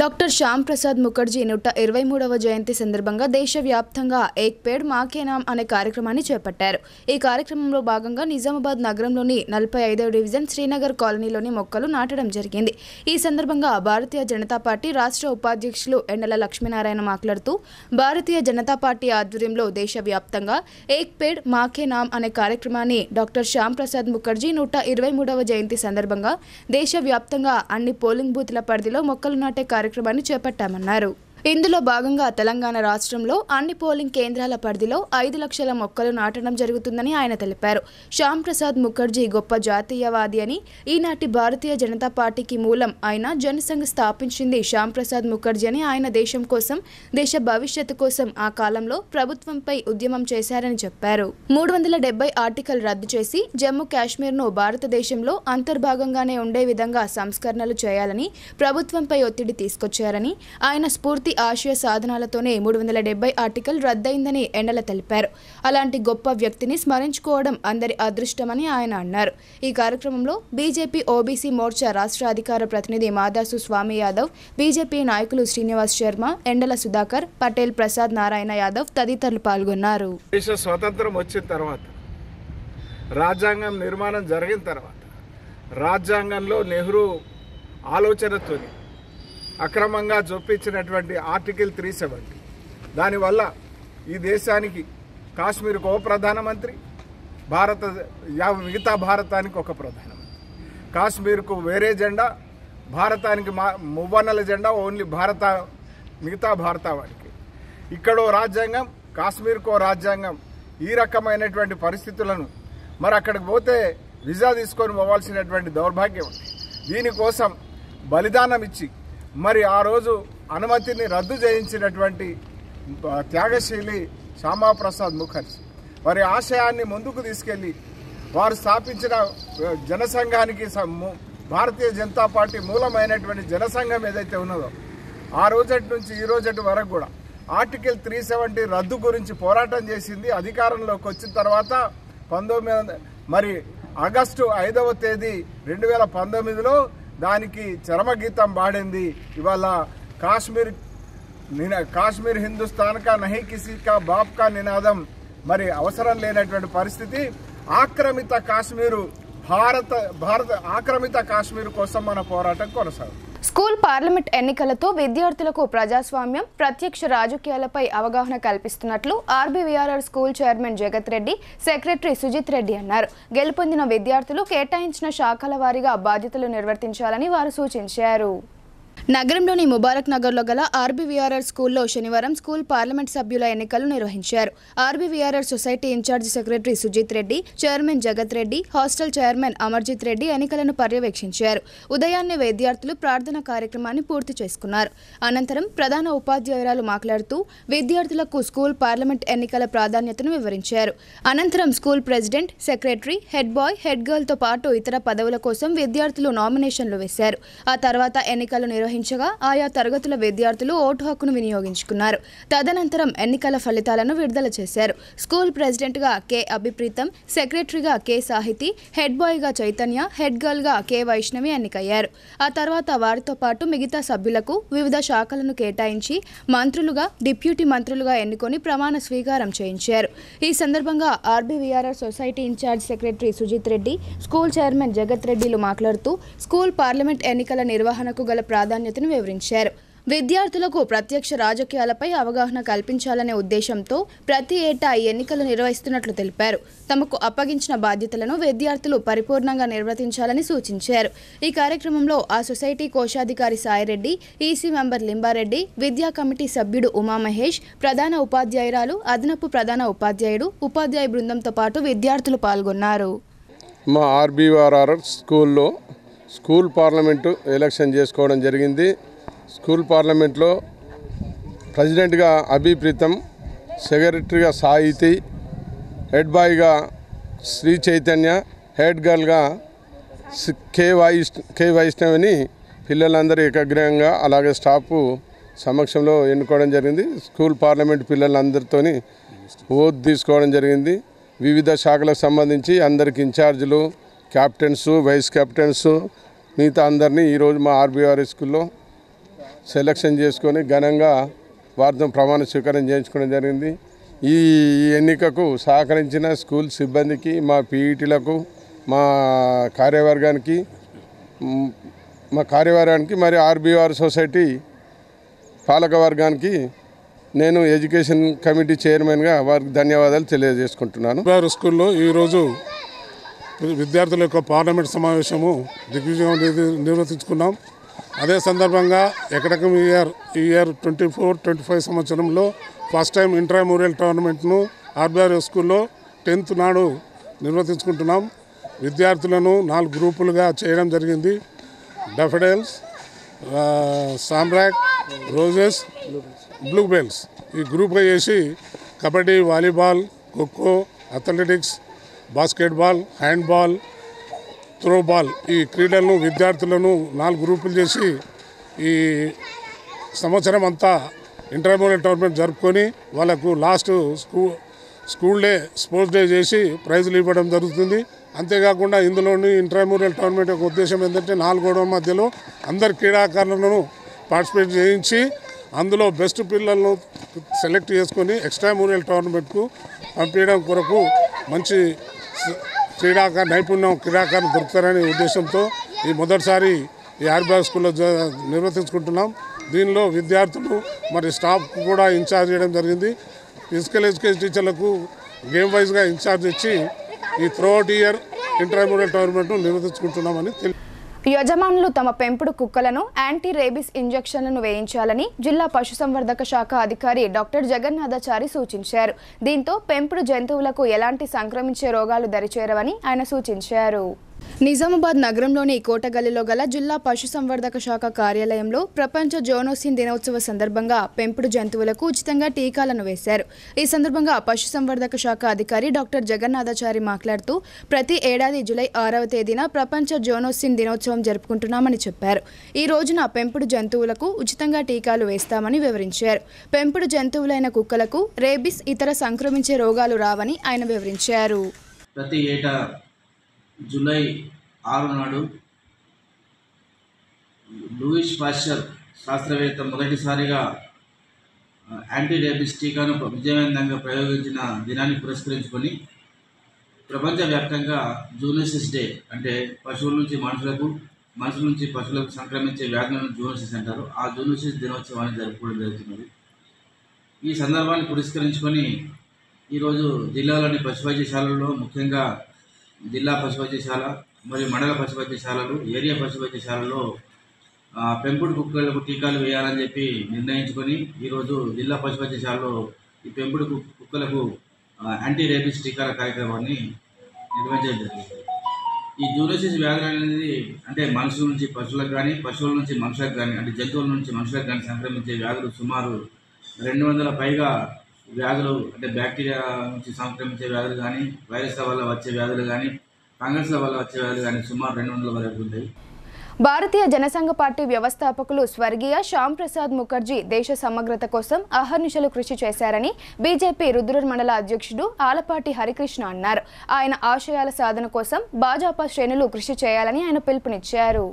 డాక్టర్ శ్యామ్ ప్రసాద్ ముఖర్జీ 123వ జయంతి సందర్భంగా దేశవ్యాప్తంగా ఏక్ పేడ్ మాకే నామ్ అనే కార్యక్రమాన్ని చేపట్టారు. ఈ కార్యక్రమంలో భాగంగా నిజామాబాద్ నగరంలోని 45వ డివిజన్ శ్రీనగర్ కాలనీలోని మొక్కలు నాటడం జరిగింది. ఈ సందర్భంగా భారతీయ జనతా పార్టీ రాష్ట్ర ఉపాధ్యక్షులు ఎండల లక్ష్మీనారాయణ మాట్లాడుతూ భారతీయ జనతా పార్టీ ఆధ్వర్యంలో దేశవ్యాప్తంగా ఏక్ పేడ్ మాకే నామ్ అనే కార్యక్రమాన్ని డాక్టర్ శ్యామ్ ప్రసాద్ ముఖర్జీ 123వ జయంతి సందర్భంగా దేశవ్యాప్తంగా అన్ని పోలింగ్ బూత్ల పరిధిలో మొక్కలు నాటే కార్యక్రమాన్ని చేపట్టామన్నారు. ఇందులో భాగంగా తెలంగాణ రాష్ట్రంలో అన్ని పోలింగ్ కేంద్రాల పరిధిలో 5 లక్షల మొక్కలు నాటడం జరుగుతుందని ఆయన తెలిపారు. శ్యామ్ ప్రసాద్ ముఖర్జీ గొప్ప జాతీయవాది అని, ఈనాటి భారతీయ జనతా పార్టీకి మూలం ఆయన జనసంఘ్ స్థాపించింది శ్యామ్ ప్రసాద్ ముఖర్జీ అని, ఆయన దేశం కోసం, దేశ భవిష్యత్తు కోసం ఆ కాలంలో ప్రభుత్వంపై ఉద్యమం చేశారని చెప్పారు. 370 ఆర్టికల్ రద్దు చేసి జమ్మూ కాశ్మీర్ను భారతదేశంలో అంతర్భాగంగానే ఉండే విధంగా సంస్కరణలు చేయాలని ప్రభుత్వంపై ఒత్తిడి తీసుకొచ్చారని, ఆయన స్ఫూర్తి ఆశయ సాధనాలతోనే 370 ఆర్టికల్ రద్దయిందని ఎండల తెలిపారు. అలాంటి గొప్ప వ్యక్తిని స్మరించుకోవడం అందరి అదృష్టమని ఆయన అన్నారు. ఈ కార్యక్రమంలో బీజేపీ ఓబీసీ మోర్చా రాష్ట్ర అధికార ప్రతినిధి మాదాసు స్వామి యాదవ్, బీజేపీ నాయకులు శ్రీనివాస్ శర్మ, ఎండల సుధాకర్, పటేల్ ప్రసాద్ నారాయణ యాదవ్ తదితరులు పాల్గొన్నారు. దేశ స్వాతంత్రం వచ్చిన తర్వాత, రాజ్యాంగం నిర్మాణం జరిగిన తర్వాత, రాజ్యాంగంలో నెహ్రూ ఆలోచనతో అక్రమంగా చొప్పించినటువంటి ఆర్టికల్ 370, దానివల్ల ఈ దేశానికి కాశ్మీర్కు ఒక ప్రధానమంత్రి, మిగతా భారతానికి ఒక ప్రధానమంత్రి, కాశ్మీర్కు వేరే జెండా, భారతానికి మువ్వన్నెల జెండా, ఓన్లీ మిగతా భారత వారికి. ఇక్కడో రాజ్యాంగం, కాశ్మీర్కో రాజ్యాంగం. ఈ రకమైనటువంటి పరిస్థితులను మరి అక్కడికి పోతే వీసా తీసుకొని పోవాల్సినటువంటి దౌర్భాగ్యం ఉంది. దీనికోసం బలిదానం ఇచ్చి మరి ఆ రోజు అనుమతిని రద్దు చేయించినటువంటి త్యాగశీలి శ్యామాప్రసాద్ ముఖర్జీ వారి ఆశయాన్ని ముందుకు తీసుకెళ్లి వారు స్థాపించిన జనసంఘానికి, భారతీయ జనతా పార్టీ మూలమైనటువంటి జనసంఘం ఏదైతే ఉన్నదో ఆ రోజటి నుంచి ఈ రోజటి వరకు కూడా ఆర్టికల్ 370 రద్దు గురించి పోరాటం చేసింది. అధికారంలోకి వచ్చిన తర్వాత ఆగస్టు 5వ తేదీ 2019లో దానికి చరమగీతం పాడింది. ఇవాళ కాశ్మీర్ హిందుస్థాన్ కా నహీ కిసీ కా బాప్ కా నినాదం మరి అవసరం లేనటువంటి పరిస్థితి. ఆక్రమిత కాశ్మీర్ కోసం మన పోరాటం కొనసాగుతుంది. స్కూల్ పార్లమెంట్ ఎన్నికలతో విద్యార్థులకు ప్రజాస్వామ్యం, ప్రత్యక్ష రాజకీయాలపై అవగాహన కల్పిస్తున్నట్లు RBVRR school chairman Jagat Reddy, secretary Sujith Reddy అన్నారు. గెలుపొందిన విద్యార్థులు కేటాయించిన శాఖల వారీగా బాధ్యతలు నిర్వర్తించాలని వారు సూచించారు. నగరంలోని ముబారక్ నగర్లో గల ఆర్బీవీఆర్ఆర్ స్కూల్లో శనివారం స్కూల్ పార్లమెంట్ సభ్యుల ఎన్నికలు నిర్వహించారు. RBVRR society incharge secretary Sujith Reddy, chairman Jagat Reddy, hostel chairman Amarjit Reddy ఎన్నికలను పర్యవేక్షించారు. ఉదయాన్నే విద్యార్థులు ప్రార్థన కార్యక్రమాన్ని పూర్తి చేసుకున్నారు. అనంతరం ప్రధాన ఉపాధ్యాయురాలు మాట్లాడుతూ విద్యార్థులకు స్కూల్ పార్లమెంట్ ఎన్నికల ప్రాధాన్యతను వివరించారు. అనంతరం school president, secretary, head boy, head గర్ల్తో పాటు ఇతర పదవుల కోసం విద్యార్థులు నామినేషన్లు వేశారు. ఆ తర్వాత ఎన్నికలు నిర్వహించగా ఆయా తరగతుల విద్యార్థులు ఓటు హక్కును వినియోగించుకున్నారు. తదనంతరం ఎన్నికల ఫలితాలను విడుదల చేశారు. స్కూల్ ప్రెసిడెంట్గా కె అభిప్రీతం, సెక్రటరీగా కె సాహితి, హెడ్ బాయ్గా చైతన్య, హెడ్ గర్ల్గా కె వైష్ణవి ఎన్నికయ్యారు. ఆ తర్వాత వారితో పాటు మిగతా సభ్యులకు వివిధ శాఖలను కేటాయించి మంత్రులుగా, డిప్యూటీ మంత్రులుగా ఎన్నుకొని ప్రమాణ స్వీకారం చేయించారు. ఈ సందర్భంగా RBVRR society incharge secretary Sujith Reddy, school chairman Jagat రెడ్డిలు మాట్లాడుతూ స్కూల్ పార్లమెంట్ ఎన్నికల నిర్వహణకు గల ప్రాధాన్యతను వివరించారు. విద్యార్థులకు ప్రత్యక్ష రాజకీయాలపై అవగాహన కల్పించాలనే ఉద్దేశంతో ప్రతి ఏటా ఎన్నికలు నిర్వహిస్తున్నట్లు తెలిపారు. తమకు అప్పగించిన బాధ్యతలను విద్యార్థులు పరిపూర్ణంగా నిర్వర్తించాలని సూచించారు. ఈ కార్యక్రమంలో ఆ సొసైటీ కోశాధికారి సాయిరెడ్డి, ఈసీ మెంబర్ లింబారెడ్డి, విద్యా కమిటీ సభ్యుడు ఉమామహేష్, ప్రధాన ఉపాధ్యాయురాలు, అదనపు ప్రధాన ఉపాధ్యాయుడు, ఉపాధ్యాయ బృందంతో పాటు విద్యార్థులు పాల్గొన్నారు. మా ఆర్బీఆర్ఆర్ స్కూల్లో స్కూల్ పార్లమెంటు ఎలక్షన్ చేసుకోవడం జరిగింది. స్కూల్ పార్లమెంట్లో ప్రెసిడెంట్గా అభి ప్రీతం, సెక్రటరీగా సాహితి, హెడ్ బాయ్గా శ్రీ చైతన్య, హెడ్ గర్ల్గా కే వైష్ణవిని పిల్లలందరూ ఏకగ్రీవంగా అలాగే స్టాఫ్ సమక్షంలో ఎన్నుకోవడం జరిగింది. స్కూల్ పార్లమెంట్ పిల్లలందరితో ఓత్ తీసుకోవడం జరిగింది. వివిధ శాఖలకు సంబంధించి అందరికి ఇన్ఛార్జీలు, క్యాప్టెన్స్, వైస్ క్యాప్టెన్స్ మిగతా అందరినీ ఈరోజు మా ఆర్బీఆర్ స్కూల్లో సెలక్షన్ చేసుకొని ఘనంగా వారితో ప్రమాణ స్వీకారం చేయించుకోవడం జరిగింది. ఈ ఎన్నికకు సహకరించిన స్కూల్ సిబ్బందికి, మా పీఈటీలకు, మా కార్యవర్గానికి మరి ఆర్బీఆర్ సొసైటీ పాలకవర్గానికి నేను ఎడ్యుకేషన్ కమిటీ చైర్మన్గా వారికి ధన్యవాదాలు తెలియజేసుకుంటున్నాను. ఆర్బీఆర్ స్కూల్లో ఈరోజు విద్యార్థుల యొక్క పార్లమెంట్ సమావేశము దిగ్విజయంగా నిర్వర్తించుకున్నాం. అదే సందర్భంగా అకాడమిక్ ఇయర్ 24-25 సంవత్సరంలో ఫస్ట్ టైం ఇంట్రామ్యూరల్ టోర్నమెంట్ను ఆర్బీఆర్ స్కూల్లో 10th నాడు నిర్వర్తించుకుంటున్నాం. విద్యార్థులను 4 గ్రూపులుగా చేయడం జరిగింది. డఫెడల్స్, సామ్రాక్, రోజెస్, బ్లూబెల్స్ ఈ గ్రూప్గా చేసి kabaddi, volleyball, kho kho, athletics, basketball, handball, throwball ఈ క్రీడలను విద్యార్థులను 4 గ్రూపులు చేసి ఈ సంవత్సరం అంతా ఇంటర్మీడియట్ టోర్నమెంట్ జరుపుకొని వాళ్ళకు last school day sports day చేసి ప్రైజులు ఇవ్వడం జరుగుతుంది. అంతేకాకుండా ఇందులోని ఇంటర్మీడియట్ టోర్నమెంట్ యొక్క ఉద్దేశం ఏంటంటే 4 గోడల మధ్యలో అందరు క్రీడాకారులను పార్టిసిపేట్ చేయించి అందులో బెస్ట్ పిల్లలను సెలెక్ట్ చేసుకొని ఎక్స్ట్రామ్యూరల్ టోర్నమెంట్కు పంపించడం కొరకు మంచి క్రీడాకారులు దొరుకుతారనే ఉద్దేశంతో ఈ మొదటిసారి ఈ ఆర్బీఆర్ స్కూల్లో నిర్వర్తించుకుంటున్నాం. దీనిలో విద్యార్థులు మరి స్టాఫ్ కూడా ఇన్ఛార్జ్ చేయడం జరిగింది. ఫిజికల్ ఎడ్యుకేషన్ టీచర్లకు గేమ్ వైజ్గా ఇన్ఛార్జ్ ఇచ్చి ఈ త్రూఅవుట్ ఇయర్ ఇంటర్మీడియట్ టోర్నమెంట్ను నిర్వర్తించుకుంటున్నామని యజమానులు తమ పెంపుడు కుక్కలను యాంటీ రేబిస్ ఇంజెక్షన్లను వేయించాలని జిల్లా పశుసంవర్ధక శాఖ అధికారి డాక్టర్ జగన్నాథాచారి సూచించారు. దీంతో పెంపుడు జంతువులకు ఎలాంటి సంక్రమించే రోగాలు దరిచేరవని ఆయన సూచించారు. నిజామాబాద్ నగరంలోని కోటగల్లిలో గల జిల్లా పశుసంవర్ధక శాఖ కార్యాలయంలో ప్రపంచ జోనోసిన్ దినోత్సవ సందర్భంగా పెంపుడు జంతువులకు ఉచితంగా టీకాలను వేశారు. ఈ సందర్భంగా పశుసంవర్ధక శాఖ అధికారి డాక్టర్ జగన్నాథాచారి మాట్లాడుతూ ప్రతి ఏడాది జూలై 6వ తేదీన ప్రపంచ జోనోసిన్ దినోత్సవం జరుపుకుంటున్నామని చెప్పారు. ఈ రోజున పెంపుడు జంతువులకు ఉచితంగా టీకాలు వేస్తామని వివరించారు. పెంపుడు జంతువులైన కుక్కలకు రేబిస్ ఇతర సంక్రమించే రోగాలు రావని ఆయన వివరించారు. ప్రతి ఏటా జూలై 6 నాడు లూయిస్ పాస్చర్ శాస్త్రవేత్త మొదటిసారిగా యాంటీ రేబిస్ టీకాను విజయవంతంగా ప్రయోగించిన దినాన్ని పురస్కరించుకొని ప్రపంచవ్యాప్తంగా జూనోసిస్ డే అంటే పశువుల నుంచి మనుషులకు, మనుషుల నుంచి పశువులకు సంక్రమించే వ్యాధులను జూనోసిస్ అంటారు. ఆ జూనోసిస్ దినోత్సవాన్ని జరుపుకోవడం జరుగుతున్నది. ఈ సందర్భాన్ని పురస్కరించుకొని ఈరోజు జిల్లాలోని పశు వైద్యశాలల్లో ముఖ్యంగా జిల్లా పశు వైద్యశాల మరియు మండల పశు వైద్యశాలలు, ఏరియా పశు వైద్యశాలలో పెంపుడు కుక్కలకు టీకాలు వేయాలని చెప్పి నిర్ణయించుకొని ఈరోజు జిల్లా పశు వైద్యశాలలో ఈ పెంపుడు కుక్కలకు యాంటీ రేబిస్ టీకాల కార్యక్రమాన్ని నిర్వహించడం జరిగింది. ఈ జూనోసిస్ వ్యాధులు అనేది అంటే మనుషుల నుంచి పశువులకు కానీ, పశువుల నుంచి మనుషులకు కానీ, అంటే జంతువుల నుంచి మనుషులకు కానీ సంక్రమించే వ్యాధులు సుమారు 200 పైగా వ్యాధులు, అంటే బ్యాక్టీరియా నుంచి సంక్రమించే వ్యాధులు కానీ, వైరస్ల వల్ల వచ్చే వ్యాధులు కానీ, ఫంగస్ల వల్ల వచ్చే వ్యాధులు కానీ సుమారు 200 వరకు ఉంటాయి. భారతీయ జనసంఘ పార్టీ వ్యవస్థాపకులు స్వర్గీయ శ్యామ్ ప్రసాద్ ముఖర్జీ దేశ సమగ్రత కోసం అహర్నిశలు కృషి చేశారని బీజేపీ రుద్రూర్ మండల అధ్యక్షుడు ఆలపాటి హరికృష్ణ అన్నారు. ఆయన ఆశయాల సాధన కోసం భాజపా శ్రేణులు కృషి చేయాలని ఆయన పిలుపునిచ్చారు.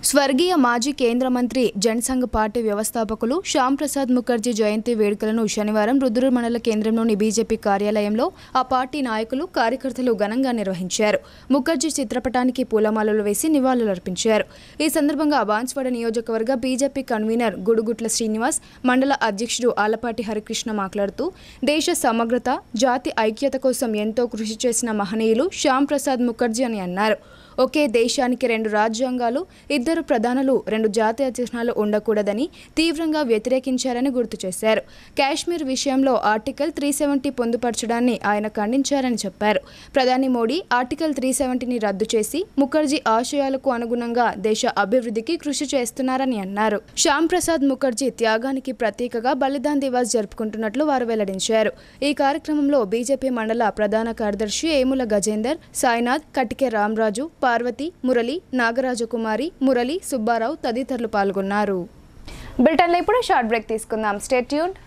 స్వర్గీయ మాజీ కేంద్ర మంత్రి జనసంఘ్ పార్టీ వ్యవస్థాపకులు శ్యామ్ ప్రసాద్ ముఖర్జీ జయంతి వేడుకలను శనివారం రుద్రూరు మండల కేంద్రంలోని బీజేపీ కార్యాలయంలో ఆ పార్టీ నాయకులు కార్యకర్తలు ఘనంగా నిర్వహించారు. ముఖర్జీ చిత్రపటానికి పూలమాలలు వేసి నివాళులర్పించారు. ఈ సందర్భంగా బాన్స్వాడ నియోజకవర్గ బీజేపీ కన్వీనర్ గుడుగుట్ల శ్రీనివాస్, మండల అధ్యక్షుడు ఆలపాటి హరికృష్ణ మాట్లాడుతూ దేశ సమగ్రత, జాతి ఐక్యత కోసం ఎంతో కృషి చేసిన మహనీయులు శ్యామ్ ప్రసాద్ ముఖర్జీ అని అన్నారు. ఒకే దేశానికి 2 రాజ్యాంగాలు, 2 ప్రధానులు, 2 జాతీయ చిహ్నాలు ఉండకూడదని తీవ్రంగా వ్యతిరేకించారని గుర్తు చేశారు. కాశ్మీర్ విషయంలో ఆర్టికల్ 370 పొందుపరచడాన్ని ఆయన ఖండించారని చెప్పారు. ప్రధాని మోడీ ఆర్టికల్ 370ని రద్దు చేసి ముఖర్జీ ఆశయాలకు అనుగుణంగా దేశ అభివృద్ధికి కృషి చేస్తున్నారని అన్నారు. శ్యామ్ ప్రసాద్ ముఖర్జీ త్యాగానికి ప్రతీకగా బలిదాన్ దివాస్ జరుపుకుంటున్నట్లు వారు వెల్లడించారు. ఈ కార్యక్రమంలో బీజేపీ మండల ప్రధాన కార్యదర్శి ఏముల గజేందర్, సాయినాథ్, కటికే రామరాజు, పార్వతి, మురళి, నాగరాజకుమారి, మురళి, సుబ్బారావు తదితరులు పాల్గొన్నారు. బ్రిటన్లో ఇప్పుడు షార్ట్ బ్రేక్ తీసుకుందాం. Stay tuned.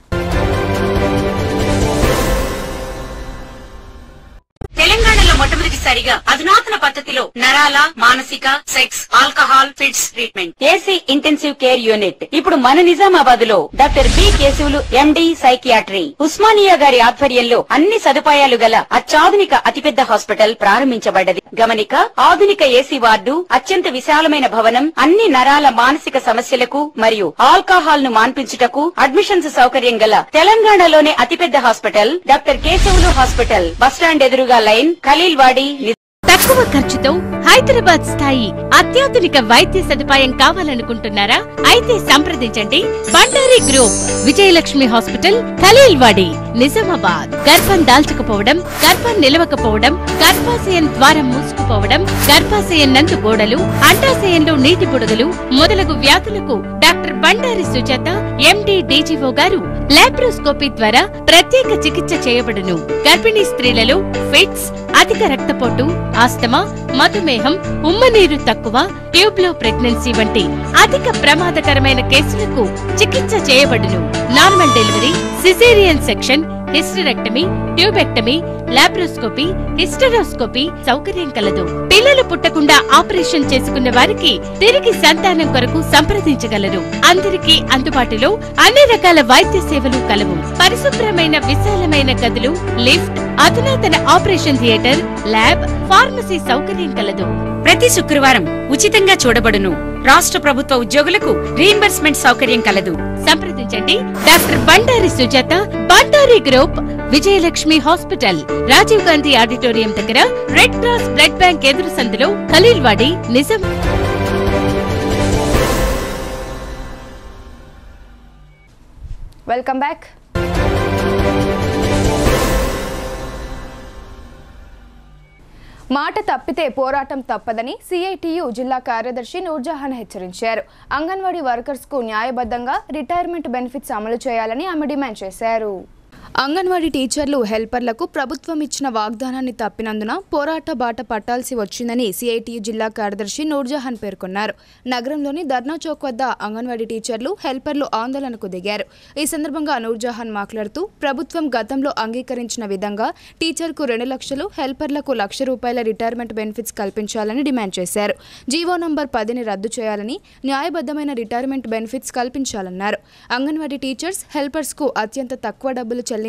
తెలంగాణలో మొట్టమొదటిసారిగా అధునాతన పద్ధతిలో నరాల, మానసిక, sex, alcohol, fits treatment, AC intensive care unit ఇప్పుడు మన నిజామాబాద్ లో doctor B Keshavulu MD psychiatry, Osmania గారి ఆధ్వర్యంలో అన్ని సదుపాయాలు గల అత్యాధునిక అతిపెద్ద హాస్పిటల్ ప్రారంభించబడ్డది. గమనిక, ఆధునిక ఏసీ వార్డు, అత్యంత విశాలమైన భవనం, అన్ని నరాల మానసిక సమస్యలకు మరియు ఆల్కహాల్ ను మాన్పించుటకు అడ్మిషన్స్ సౌకర్యం గల తెలంగాణలోనే అతిపెద్ద hospital doctor Keshavulu hospital, bus stand ఎదురుగా లైన్, ఖలీల్వాడి. తక్కువ ఖర్చుతో హైదరాబాద్ స్థాయి అత్యాధునిక వైద్య సదుపాయం కావాలనుకుంటున్నారా? అయితే సంప్రదించండి బండారి గ్రూప్, విజయలక్ష్మి హాస్పిటల్, ఖలీల్వాడి, నిజామాబాద్. గర్భం దాల్చకపోవడం, గర్భం నిలవకపోవడం, గర్భాశయం ద్వారం మూసుకుపోవడం, గర్భాశయం నందు గోడలు, అండాశయంలో నీటి బుడగలు మొదలగు వ్యాధులకు డాక్టర్ బండారి సుజాత ఎండి డీజీఓ గారు లాప్రోస్కోపీ ద్వారా ప్రత్యేక చికిత్స చేయబడును. గర్భిణీ స్త్రీలలో ఫిట్స్, అధిక రక్తపోటు, ఆస్తమా, మధుమేహం, ఉమ్మనీరు తక్కువ, ట్యూబ్లో ప్రెగ్నెన్సీ వంటి అధిక ప్రమాదకరమైన కేసులకు చికిత్స చేయబడును. Normal delivery, caesarean section, hysterectomy, tubectomy, laparoscopy, hysteroscopy సౌకర్యం కలదు. పిల్లలు పుట్టకుండా ఆపరేషన్ చేసుకున్న వారికి తిరిగి సంతానం కొరకు సంప్రదించగలరు. అందరికీ అందుబాటులో అన్ని రకాల వైద్య సేవలు కలవు. పరిశుభ్రమైన విశాలమైన గదులు, లిఫ్ట్, అధునాతన ఆపరేషన్ థియేటర్, ల్యాబ్, ఫార్మసీ సౌకర్యం కలదు. ప్రతి శుక్రవారం ఉచితంగా చూడబడును. రాష్ట్ర ప్రభుత్వ ఉద్యోగులకు రీయింబర్స్మెంట్ సౌకర్యం కలదు. సంప్రదించండి doctor Bandari Sujatha, Bandari group, Vijayalakshmi hospital, Rajiv Gandhi auditorium దగ్గర, రెడ్ క్రాస్ బ్లడ్ బ్యాంక్ ఎదురు సందులో, ఖలీల్వాడి, నిజాం. Welcome back. మాట తప్పితే పోరాటం తప్పదని సిఐటియు జిల్లా కార్యదర్శి నూర్జహాన్ హెచ్చరించారు. అంగన్వాడీ వర్కర్స్ కు న్యాయబద్ధంగా రిటైర్మెంట్ బెనిఫిట్స్ అమలు చేయాలని ఆమె డిమాండ్ చేశారు. అంగన్వాడీ టీచర్లు, హెల్పర్లకు ప్రభుత్వం ఇచ్చిన వాగ్దానాన్ని తప్పినందున పోరాట బాట పట్టాల్సి వచ్చిందని సిఐటియు జిల్లా కార్యదర్శి నూర్జహాన్ పేర్కొన్నారు. నగరంలోని ధర్నా చౌక్ వద్ద అంగన్వాడీ టీచర్లు, హెల్పర్లు ఆందోళనకు దిగారు. ఈ సందర్భంగా నూర్జహాన్ మాట్లాడుతూ ప్రభుత్వం గతంలో అంగీకరించిన విధంగా టీచర్కు 2 లక్షలు, హెల్పర్లకు ₹1,00,000 రిటైర్మెంట్ బెనిఫిట్స్ కల్పించాలని డిమాండ్ చేశారు. జీవో నంబర్ 10ని రద్దు చేయాలని, న్యాయబద్ధమైన రిటైర్మెంట్ బెనిఫిట్స్ కల్పించాలన్నారు. అంగన్వాడీ టీచర్స్, హెల్పర్స్ కు అత్యంత తక్కువ డబ్బులు చెల్లించి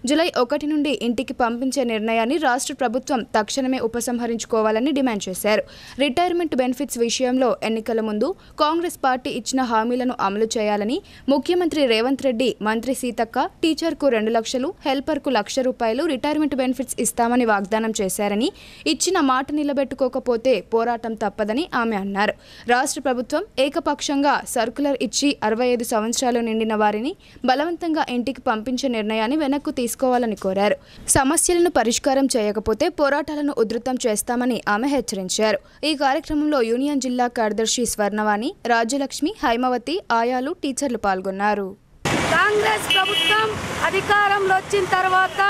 జూలై 1 నుండి ఇంటికి పంపించే నిర్ణయాన్ని రాష్ట్ర ప్రభుత్వం తక్షణమే ఉపసంహరించుకోవాలని డిమాండ్ చేశారు. రిటైర్మెంట్ బెనిఫిట్స్ విషయంలో ఎన్నికల ముందు కాంగ్రెస్ పార్టీ ఇచ్చిన హామీలను అమలు చేయాలని, ముఖ్యమంత్రి రేవంత్ రెడ్డి, మంత్రి సీతక్క టీచర్కు 2 లక్షలు, హెల్పర్కు ₹1,00,000 రిటైర్మెంట్ బెనిఫిట్స్ ఇస్తామని వాగ్దానం చేశారని, ఇచ్చిన మాట నిలబెట్టుకోకపోతే పోరాటం తప్పదని ఆమె అన్నారు. రాష్ట్ర ప్రభుత్వం ఏకపక్షంగా సర్కులర్ ఇచ్చి 65 సంవత్సరాలు నిండిన వారిని బలవంతంగా ఇంటికి పంపించే నిర్ణయాన్ని వెనక్కు తీసుకోవాలని కోరారు. సమస్యలను పరిష్కారం చేయకపోతే పోరాటాలను ఉధృతం చేస్తామని ఆమె హెచ్చరించారు. ఈ కార్యక్రమంలో యూనియన్ జిల్లా కార్యదర్శి స్వర్ణవాణి, రాజ్యలక్ష్మి, హైమవతి, ఆయాలు, టీచర్లు పాల్గొన్నారు. కాంగ్రెస్ ప్రభుత్వం అధికారంలో వచ్చిన తర్వాత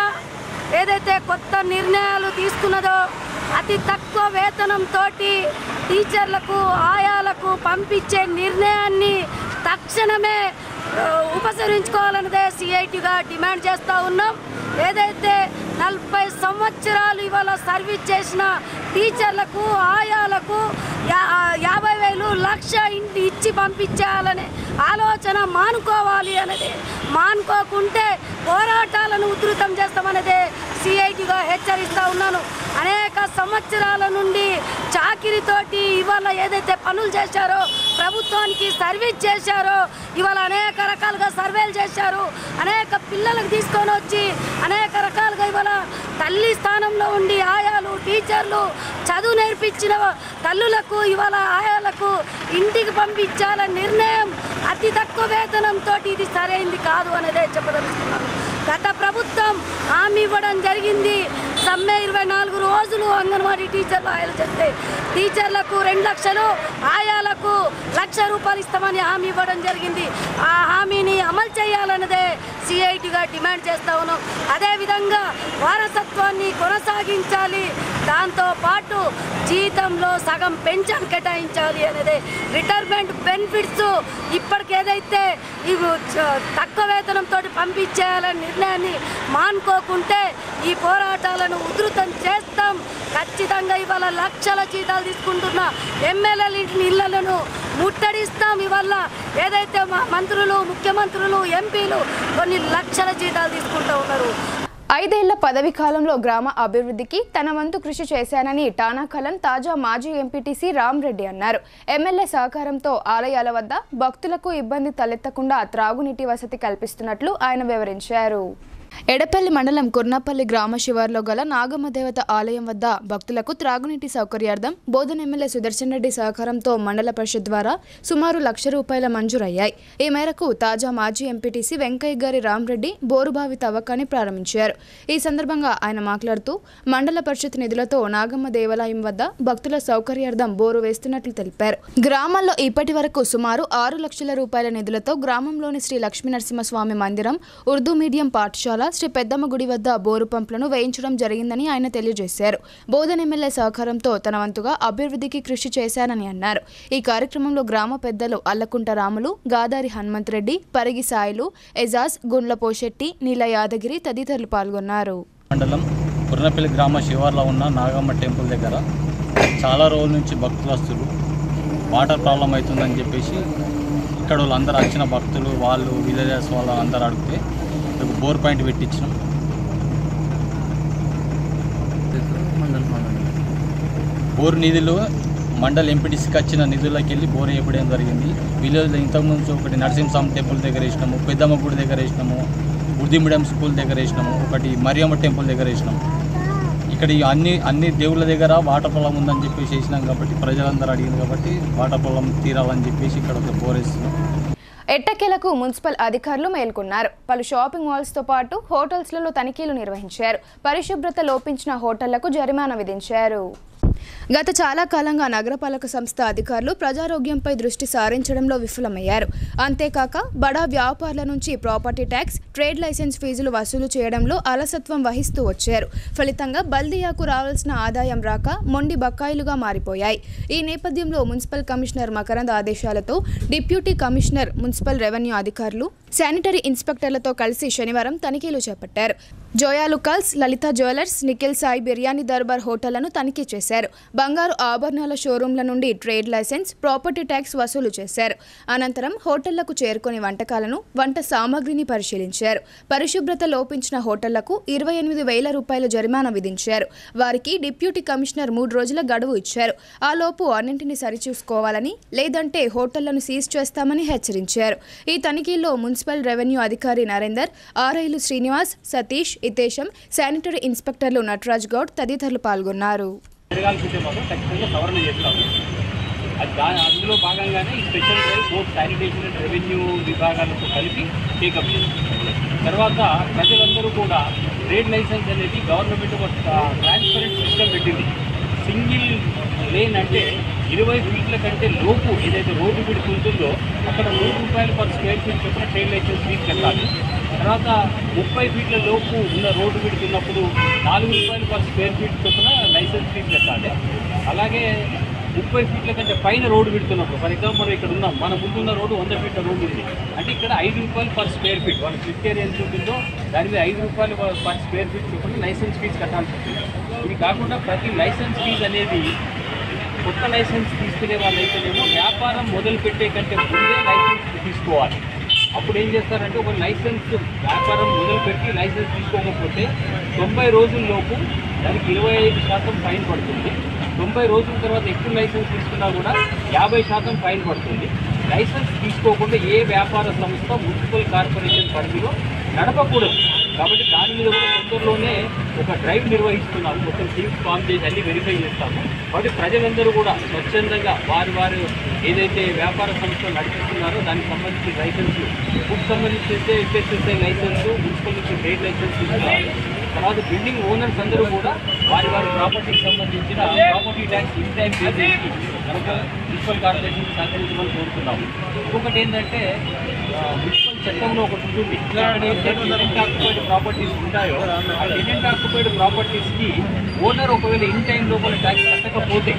ఏదైతే కొత్త నిర్ణయాలు తీసుకున్నదో అతి తక్కువ వేతనంతో టీచర్లకు, ఆయాలకు పంపించే నిర్ణయాన్ని తక్షణమే ఉపసంహరించుకోవాలన్నదే సిఐటిగా డిమాండ్ చేస్తూ ఉన్నాం. ఏదైతే 40 సంవత్సరాలు ఇవాళ సర్వీస్ చేసిన టీచర్లకు, ఆయాలకు 50,000 లక్ష ఇంటి ఇచ్చి పంపించాలనే ఆలోచన మానుకోవాలి అనేది, మానుకోకుంటే పోరాటాలను ఉధృతం చేస్తామనేదే సిఐటిగా హెచ్చరిస్తూ ఉన్నాను. అనేక సంవత్సరాల నుండి చాకిరితోటి ఇవాళ ఏదైతే పనులు చేశారో, ప్రభుత్వానికి సర్వీస్ చేశారో, ఇవాళ అనేక రకాలుగా సర్వేలు చేశారు, అనేక పిల్లలకు తీసుకొని వచ్చి అనేక రకాలుగా ఇవాళ తల్లి స్థానంలో ఉండి ఆయాలు, టీచర్లు, చదువు నేర్పించిన తల్లులకు ఇవాళ ఆయాలకు ఇంటికి పంపించాలనే నిర్ణయం అతి తక్కువ వేతనంతో ఇది సరైంది కాదు అనేదే చెప్పదలుచుకున్నాను. గత ప్రభుత్వం హామీ ఇవ్వడం జరిగింది. సమ్మె 24 రోజులు అంగన్వాడీ టీచర్లు ఆయాలు చేస్తే టీచర్లకు 2 లక్షలు, ఆయాలకు 1,00,000 రూపాయలు ఇస్తామని హామీ ఇవ్వడం జరిగింది. ఆ హామీని అమలు చేయాలన్నదే సిఐటిగా డిమాండ్ చేస్తా ఉన్నాం. అదేవిధంగా వారసత్వాన్ని కొనసాగించాలి, దాంతోపాటు జీతంలో సగం పెన్షన్ కేటాయించాలి అనేది, రిటైర్మెంట్ బెనిఫిట్స్ ఇప్పటికేదైతే ఇవి తక్కువ వేతనంతో పంపించేయాలనే నిర్ణయాన్ని మానుకోకుంటే ఈ పోరాటాలను ఉధృతం చేస్తాం. ఖచ్చితంగా ఇవాళ లక్షల జీతాలు తీసుకుంటున్న ఎమ్మెల్యేల ఇళ్లను ముట్టడిస్తాం. ఇవాళ ఏదైతే మంత్రులు, ముఖ్యమంత్రులు, ఎంపీలు కొన్ని లక్షల జీతాలు తీసుకుంటూ ఉన్నారు. 5 ఏళ్ల పదవి కాలంలో గ్రామ అభివృద్ధికి తన వంతు కృషి చేశానని టానాకలన్ తాజా మాజీ ఎంపీటీసీ రామరెడ్డి అన్నారు. ఎమ్మెల్యే సహకారంతో ఆలయాల వద్ద భక్తులకు ఇబ్బంది తలెత్తకుండా త్రాగునీటి వసతి కల్పిస్తున్నట్లు ఆయన వివరించారు. ఎడపల్లి మండలం కుర్నపల్లి గ్రామ శివార్లో గల నాగమ్మ దేవత ఆలయం వద్ద భక్తులకు త్రాగునీటి సౌకర్యార్థం బోధన ఎమ్మెల్యే సుదర్శన్ రెడ్డి సహకారంతో మండల పరిషత్ ద్వారా సుమారు ₹1,00,000 మంజూరయ్యాయి. ఈ మేరకు తాజా మాజీ ఎంపీటీసీ వెంకయ్య గారి రామరెడ్డి బోరుబావి తవ్వకాన్ని ప్రారంభించారు. ఈ సందర్భంగా ఆయన మాట్లాడుతూ మండల పరిషత్ నిధులతో నాగమ్మ దేవాలయం వద్ద భక్తుల సౌకర్యార్థం బోరు వేస్తున్నట్లు తెలిపారు. గ్రామంలో ఇప్పటి వరకు సుమారు ₹6 లక్షల నిధులతో గ్రామంలోని శ్రీ లక్ష్మీనరసింహస్వామి మందిరం, ఉర్దూ మీడియం పాఠశాల, శ్రీ పెద్దమ్మ గుడి వద్ద బోరు పంపులను వేయించడం జరిగిందని ఆయన తెలియజేశారు. బోధన ఎమ్మెల్యే సహకారంతో తన వంతుగా అభివృద్ధికి కృషి చేశానని అన్నారు. ఈ కార్యక్రమంలో గ్రామ పెద్దలు అల్లకుంట రాములు, గాదారి హనుమంత్ రెడ్డి, పరిగి సాయిలు, ఎజాజ్, గుండ్ల పోషెట్టి, నీల యాదగిరి తదితరులు పాల్గొన్నారు. మండలం కుర్నపల్లి గ్రామ శివార్లో ఉన్న నాగమ్మ టెంపుల్ దగ్గర చాలా రోజుల నుంచి భక్తులు వాటర్ ప్రాబ్లం అవుతుందని చెప్పేసి ఇక్కడ వాళ్ళందరూ వచ్చిన భక్తులు వాళ్ళు విలేజెస్ వాళ్ళు అందరూ అడిగితే బోర్ పాయింట్ పెట్టించినాం. బోర్ నిధులు మండల్ ఎంపీటీసీకి వచ్చిన నిధుల్లోకి వెళ్ళి బోర్ వేయడం జరిగింది. విలేజ్లో ఇంతకుముందు ఒకటి నరసింహస్వామి టెంపుల్ దగ్గర వేసినాము, పెద్దమ్మ గుడి దగ్గర వేసినాము, ఉర్దూ మీడియం స్కూల్ దగ్గర వేసినాము, ఒకటి మరియమ్మ టెంపుల్ దగ్గర వేసినాము. ఇక్కడ అన్ని దేవుళ్ళ దగ్గర వాటర్ పొలం ఉందని చెప్పేసి వేసినాం కాబట్టి ప్రజలందరూ అడిగింది కాబట్టి వాటర్ పొలం తీరాలని చెప్పేసి ఇక్కడ ఒక బోర్ వేస్తున్నాం. ఎట్టకేలకు మున్సిపల్ అధికారులు మేల్కొన్నారు. పలు షాపింగ్ మాల్స్తో పాటు హోటల్స్లలో తనిఖీలు నిర్వహించారు. పరిశుభ్రత లోపించిన హోటళ్లకు జరిమానా విధించారు. గత చాలా కాలంగా నగరపాలక సంస్థ అధికారులు ప్రజారోగ్యంపై దృష్టి సారించడంలో విఫలమయ్యారు. అంతేకాక బడా వ్యాపారుల నుంచి ప్రాపర్టీ ట్యాక్స్, ట్రేడ్ లైసెన్స్ ఫీజులు వసూలు చేయడంలో అలసత్వం వహిస్తూ వచ్చారు. ఫలితంగా బల్దియాకు రావాల్సిన ఆదాయం రాక మొండి బకాయిలుగా మారిపోయాయి. ఈ నేపథ్యంలో మున్సిపల్ కమిషనర్ మకరంద్ ఆదేశాలతో డిప్యూటీ కమిషనర్, మున్సిపల్ రెవెన్యూ అధికారులు, శానిటరీ ఇన్స్పెక్టర్లతో కలిసి శనివారం తనిఖీలు చేపట్టారు. జోయా లుకాల్స్, లలిత జ్యువెలర్స్, నిఖిల్ సాయి బిర్యానీ దర్బార్ హోటళ్లను తనిఖీ చేశారు. బంగారు ఆభరణాల షోరూంల నుండి ట్రేడ్ లైసెన్స్, ప్రాపర్టీ ట్యాక్స్ వసూలు చేశారు. అనంతరం హోటళ్లకు చేరుకుని వంటకాలను, వంట సామాగ్రిని పరిశీలించారు. పరిశుభ్రత లోపించిన హోటళ్లకు ₹28,000 జరిమానా విధించారు. వారికి డిప్యూటీ కమిషనర్ 3 రోజుల గడువు ఇచ్చారు. ఆ లోపు అన్నింటినీ సరిచూసుకోవాలని, లేదంటే హోటళ్లను సీజ్ చేస్తామని హెచ్చరించారు. ఈ తనిఖీల్లో మున్సిపల్ రెవెన్యూ అధికారి నరేందర్, ఆర్ఐలు శ్రీనివాస్, సతీష్, ఇతేశం, శానిటరీ ఇన్స్పెక్టర్లు నటరాజ్ గౌడ్ తదితరులు పాల్గొన్నారు. సవరణ చేస్తాము. అందులో భాగంగానే ఈ special drive both sanitation and revenue విభాగాలతో కలిపి టేకప్ చేస్తాం. తర్వాత ప్రజలందరూ కూడా ట్రేడ్ లైసెన్స్ అనేది గవర్నమెంట్ ఒక ట్రాన్స్పరెంట్ సిస్టమ్ పెట్టింది. సింగిల్ లేన్ అంటే 20 ఫీట్ల కంటే లోపు ఏదైతే రోడ్డు విడుపు ఉంటుందో అక్కడ ₹3 పర్ స్క్వేర్ ఫీట్ చొప్పున ట్రేడ్ లైసెన్స్ ఫీజు కట్టాలి. తర్వాత 30 ఫీట్ల లోపు ఉన్న రోడ్డు విడుతున్నప్పుడు ₹4 పర్ స్క్వేర్ ఫీట్ చొప్పున లైసెన్స్ ఫీజు కట్టాలి. అలాగే 30 ఫీట్ల కంటే పైన రోడ్డు పెడుతున్నప్పుడు, ఫర్ ఎగ్జాంపుల్ మనం ఇక్కడ ఉన్నాం, మన ముందున్న రోడ్డు 100 ఫీట్ల రోడ్డు ఉంది అంటే ఇక్కడ ₹5 పర్ స్క్వేర్ ఫీట్, వాళ్ళ స్లిప్ ఏరియా ఎంత ఉంటుందో దాని మీద ₹5 పర్ స్క్వేర్ ఫీట్ చొప్పున లైసెన్స్ ఫీజు కట్టాల్సి ఉంటుంది. ఇది కాకుండా ప్రతి లైసెన్స్ ఫీజు అనేది కొత్త లైసెన్స్ తీసుకునే వాళ్ళైతేనేమో వ్యాపారం మొదలు పెట్టే కంటే ముందే లైసెన్స్ తీసుకోవాలి. అప్పుడు ఏం చేస్తారంటే ఒక లైసెన్స్ వ్యాపారం మొదలుపెట్టి లైసెన్స్ తీసుకోకపోతే 90 రోజుల్లోపు దానికి 25% ఫైన్ పడుతుంది. 90 రోజుల తర్వాత ఎక్కువ లైసెన్స్ తీసుకున్నా కూడా 50% ఫైన్ పడుతుంది. లైసెన్స్ తీసుకోకుండా ఏ వ్యాపార సంస్థ మున్సిపల్ కార్పొరేషన్ పరిధిలో నడపకూడదు. కాబట్టి దాని మీద కూడా తొందరలోనే ఒక డ్రైవ్ నిర్వహిస్తున్నాము. మొత్తం టీమ్స్ ఫామ్ చేసి అన్ని వెరిఫై చేస్తాము. కాబట్టి ప్రజలందరూ కూడా స్వచ్ఛందంగా వారు ఏదైతే వ్యాపార సంస్థలు నడిపిస్తున్నారో దానికి సంబంధించిన లైసెన్స్, ఫుడ్ సంబంధించి అయితే FSSAI లైసెన్సు, మున్సిపల్ నుంచి ట్రేడ్ లైసెన్స్ తీసుకోవాలి. తర్వాత బిల్డింగ్ ఓనర్స్ అందరూ కూడా వారి ప్రాపర్టీకి సంబంధించిన property tax in time pay చేసి కనుక మున్సిపల్ కార్పొరేషన్ సహకరించమని కోరుతున్నాము. ఇంకొకటి ఏంటంటే మున్సిపల్ చట్టంలో ఒకటి ఉంటుంది, ఏదైతే టెనెంట్ ఆక్యుపైడ్ ప్రాపర్టీస్ ఉంటాయో ఆ టెనెంట్ ఆక్యుపైడ్ ప్రాపర్టీస్కి ఓనర్ ఒకవేళ ఇన్ టైం లోపల ట్యాక్స్ కట్టకపోతే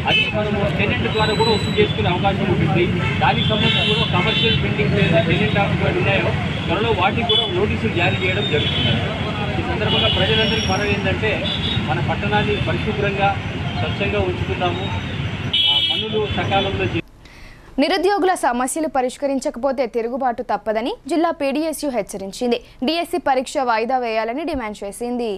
అది మనము టెనెంట్ ద్వారా కూడా వసూలు చేసుకునే అవకాశం ఉంటుంది. దానికి సంబంధించి కూడా కమర్షియల్ బిల్డింగ్స్ ఏదైతే టెనెంట్ ఆక్యుపైడ్ ఉన్నాయో త్వరలో వాటికి కూడా నోటీసులు జారీ చేయడం జరుగుతుంది. ఈ సందర్భంగా ప్రజలందరికీ మనం ఏంటంటే మన పట్టణాన్ని పరిశుభ్రంగా స్వచ్ఛంగా ఉంచుతున్నాము, పనులు సకాలంలో. నిరుద్యోగుల సమస్యలు పరిష్కరించకపోతే తిరుగుబాటు తప్పదని జిల్లా PDSU హెచ్చరించింది. DSC పరీక్ష వాయిదా వేయాలని డిమాండ్ చేసింది.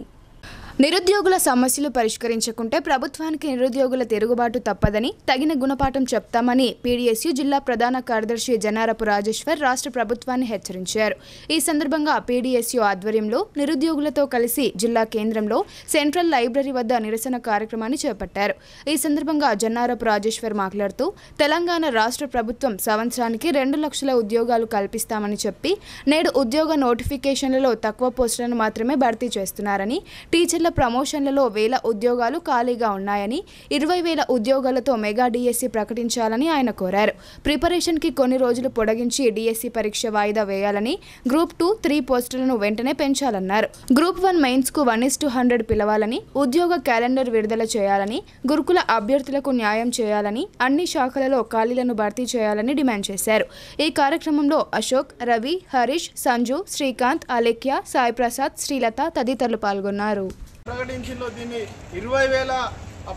నిరుద్యోగుల సమస్యలు పరిష్కరించకుంటే ప్రభుత్వానికి నిరుద్యోగుల తిరుగుబాటు తప్పదని, తగిన గుణపాఠం చెప్తామని PDSU జిల్లా ప్రధాన కార్యదర్శి జనారపు రాజేశ్వర్ రాష్ట్ర ప్రభుత్వాన్ని హెచ్చరించారు. ఈ సందర్భంగా PDSU ఆధ్వర్యంలో నిరుద్యోగులతో కలిసి జిల్లా కేంద్రంలో సెంట్రల్ లైబ్రరీ వద్ద నిరసన కార్యక్రమాన్ని చేపట్టారు. ఈ సందర్భంగా జనారపు రాజేశ్వర్ మాట్లాడుతూ తెలంగాణ రాష్ట్ర ప్రభుత్వం సంవత్సరానికి 2 లక్షల ఉద్యోగాలు కల్పిస్తామని చెప్పి నేడు ఉద్యోగ నోటిఫికేషన్లలో తక్కువ పోస్టులను మాత్రమే భర్తీ చేస్తున్నారని, టీచర్ల ప్రమోషన్లలో 1000 ఉద్యోగాలు ఖాళీగా ఉన్నాయని, 20,000 ఉద్యోగాలతో మెగా DSC ప్రకటించాలని ఆయన కోరారు. ప్రిపరేషన్కి కొన్ని రోజులు పొడిగించి DSC పరీక్ష వాయిదా వేయాలని, గ్రూప్ 2, 3 పోస్టులను వెంటనే పెంచాలన్నారు. గ్రూప్ 1 మెయిన్స్కు 1:100 పిలవాలని, ఉద్యోగ క్యాలెండర్ విడుదల చేయాలని, గురుకుల అభ్యర్థులకు న్యాయం చేయాలని, అన్ని శాఖలలో ఖాళీలను భర్తీ చేయాలని డిమాండ్ చేశారు. ఈ కార్యక్రమంలో అశోక్, రవి, హరీష్, సంజు, శ్రీకాంత్, అలేఖ్య, సాయి ప్రసాద్, శ్రీలత తదితరులు పాల్గొన్నారు. ప్రకటించిందో దీన్ని 20,000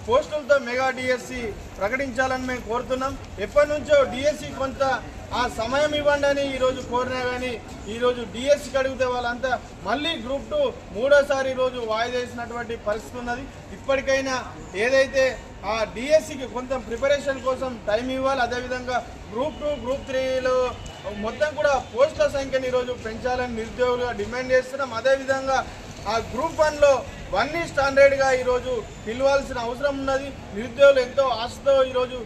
పోస్టులతో మెగా DSC ప్రకటించాలని మేము కోరుతున్నాం. ఎప్పటి నుంచో DSC కొంత ఆ సమయం ఇవ్వండి అని ఈరోజు కోరినా కానీ ఈరోజు DSCకి అడిగితే వాళ్ళంతా మళ్ళీ గ్రూప్ 2 మూడోసారి ఈరోజు వాయిదా వేసినటువంటి పరిస్థితి ఉన్నది. ఇప్పటికైనా ఏదైతే ఆ DSCకి కొంత ప్రిపరేషన్ కోసం టైం ఇవ్వాలి. అదేవిధంగా గ్రూప్ 2, గ్రూప్ 3లో మొత్తం కూడా పోస్టుల సంఖ్యను ఈరోజు పెంచాలని నిరుద్యోగులుగా డిమాండ్ చేస్తున్నాం. అదేవిధంగా ఆ గ్రూప్ 1లో 1:100గా ఈరోజు పిలవాల్సిన అవసరం ఉన్నది. నిరుద్యోగులు ఎంతో ఆశతో ఈరోజు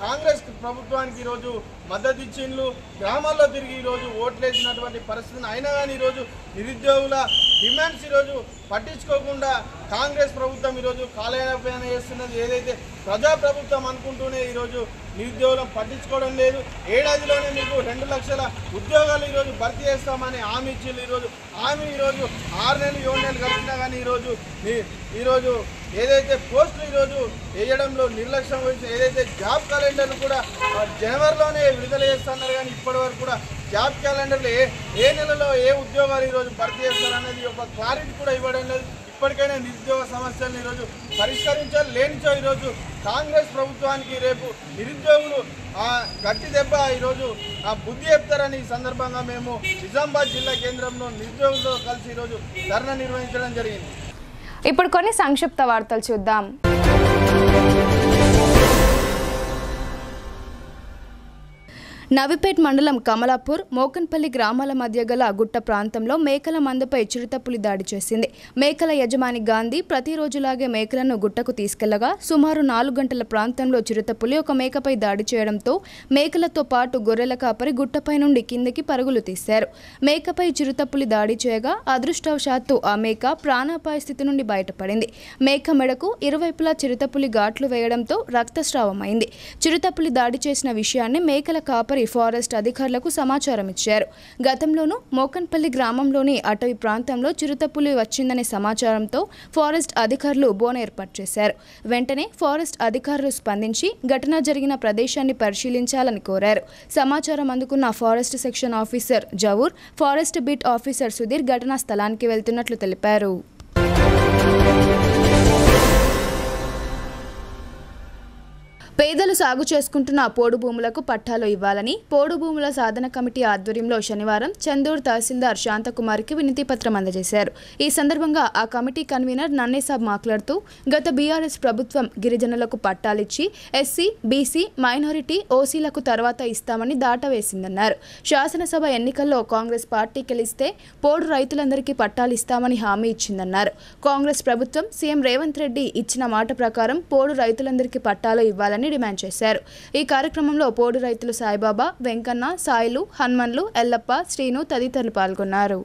కాంగ్రెస్ ప్రభుత్వానికి ఈరోజు మద్దతు ఇచ్చిండ్లు, గ్రామాల్లో తిరిగి ఈరోజు ఓట్లేసినటువంటి పరిస్థితిని అయినా కానీ ఈరోజు నిరుద్యోగుల డిమాండ్స్ ఈరోజు పట్టించుకోకుండా కాంగ్రెస్ ప్రభుత్వం ఈరోజు కాలయాపన చేస్తున్నది. ఏదైతే ప్రజాప్రభుత్వం అనుకుంటూనే ఈరోజు నిరుద్యోగులను పట్టించుకోవడం లేదు. ఏడాదిలోనే మీకు 2 లక్షల ఉద్యోగాలు ఈరోజు భర్తీ చేస్తామని హామీ ఇచ్చిండ్రు. ఈరోజు 6 నెలలు 7 నెలలు గడిచినా కానీ ఈరోజు ఏదైతే పోస్టులు ఈరోజు వేయడంలో నిర్లక్ష్యం వహించి ఏదైతే జాబ్ క్యాలెండర్లు కూడా జనవరిలోనే విడుదల చేస్తున్నారు కానీ ఇప్పటి వరకు కూడా జాబ్ క్యాలెండర్లు ఏ నెలలో ఏ ఉద్యోగాలు ఈరోజు భర్తీ చేస్తారనేది ఒక క్లారిటీ కూడా ఇవ్వడం లేదు. ఇప్పటికైనా నిరుద్యోగ సమస్యలను ఈరోజు పరిష్కరించాలి. లేనిచో ఈరోజు కాంగ్రెస్ ప్రభుత్వానికి రేపు నిరుద్యోగులు గట్టి దెబ్బ ఈరోజు బుద్ధి చెప్తారని ఈ సందర్భంగా మేము నిజామాబాద్ జిల్లా కేంద్రంలో నిరుద్యోగులతో కలిసి ఈరోజు ధర్నా నిర్వహించడం జరిగింది. ఇప్పుడు కొన్ని సంక్షిప్త వార్తలు చూద్దాం. నవిపేట్ మండలం కమలాపూర్, మోకన్పల్లి గ్రామాల మధ్య గల గుట్ట ప్రాంతంలో మేకల మందపై చిరుతపులి దాడి చేసింది. మేకల యజమాని గాంధీ ప్రతిరోజులాగే మేకలను గుట్టకు తీసుకెళ్లగా సుమారు 4 గంటల ప్రాంతంలో చిరుతపులి ఒక మేకపై దాడి చేయడంతో మేకలతో పాటు గొర్రెల కాపరి గుట్టపై నుండి కిందకి పరుగులు తీశారు. మేకపై చిరుతపులి దాడి చేయగా అదృష్టవశాత్తు ఆ మేక ప్రాణాపాయ స్థితి నుండి బయటపడింది. మేక మెడకు ఇరువైపులా చిరుతపులి ఘాట్లు వేయడంతో రక్తస్రావమైంది. చిరుతపులి దాడి చేసిన విషయాన్ని మేకల కాపరి అధికారి ఫారెస్ట్ అధికారులకు సమాచారం ఇచ్చారు. గతంలోనూ మోకన్పల్లి గ్రామంలోని అటవీ ప్రాంతంలో చిరుతపులి వచ్చిందనే సమాచారంతో ఫారెస్ట్ అధికారులు బోన్ ఏర్పాటు చేశారు. వెంటనే ఫారెస్ట్ అధికారులు స్పందించి ఘటన జరిగిన ప్రదేశాన్ని పరిశీలించాలని కోరారు. సమాచారం అందుకున్న forest section officer Javur, forest beat officer Sudheer ఘటనా స్థలానికి వెళ్తున్నట్లు తెలిపారు. పేదలు సాగు చేసుకుంటున్న పోడు భూములకు పట్టాలు ఇవ్వాలని పోడు భూముల సాధన కమిటీ ఆధ్వర్యంలో శనివారం చందూర్ తహసీల్దార్ శాంతకుమారికి వినతి పత్రం అందజేశారు. ఈ సందర్భంగా ఆ కమిటీ కన్వీనర్ నన్నేసాబ్ మాట్లాడుతూ గత బీఆర్ఎస్ ప్రభుత్వం గిరిజనులకు పట్టాలిచ్చి ఎస్సీ, బీసీ, మైనారిటీ, ఓసీలకు తర్వాత ఇస్తామని దాటవేసిందన్నారు. శాసనసభ ఎన్నికల్లో కాంగ్రెస్ పార్టీ గెలిస్తే పోడు రైతులందరికీ పట్టాలు ఇస్తామని హామీ ఇచ్చిందన్నారు. కాంగ్రెస్ ప్రభుత్వం సీఎం రేవంత్ రెడ్డి ఇచ్చిన మాట ప్రకారం పోడు రైతులందరికీ పట్టాలు ఇవ్వాలని డిమాండ్ చేశారు. ఈ కార్యక్రమంలో పోడు రైతులు సాయిబాబా, వెంకన్న, సాయిలు, హనుమన్లు, ఎల్లప్ప, శ్రీను తదితరులు పాల్గొన్నారు.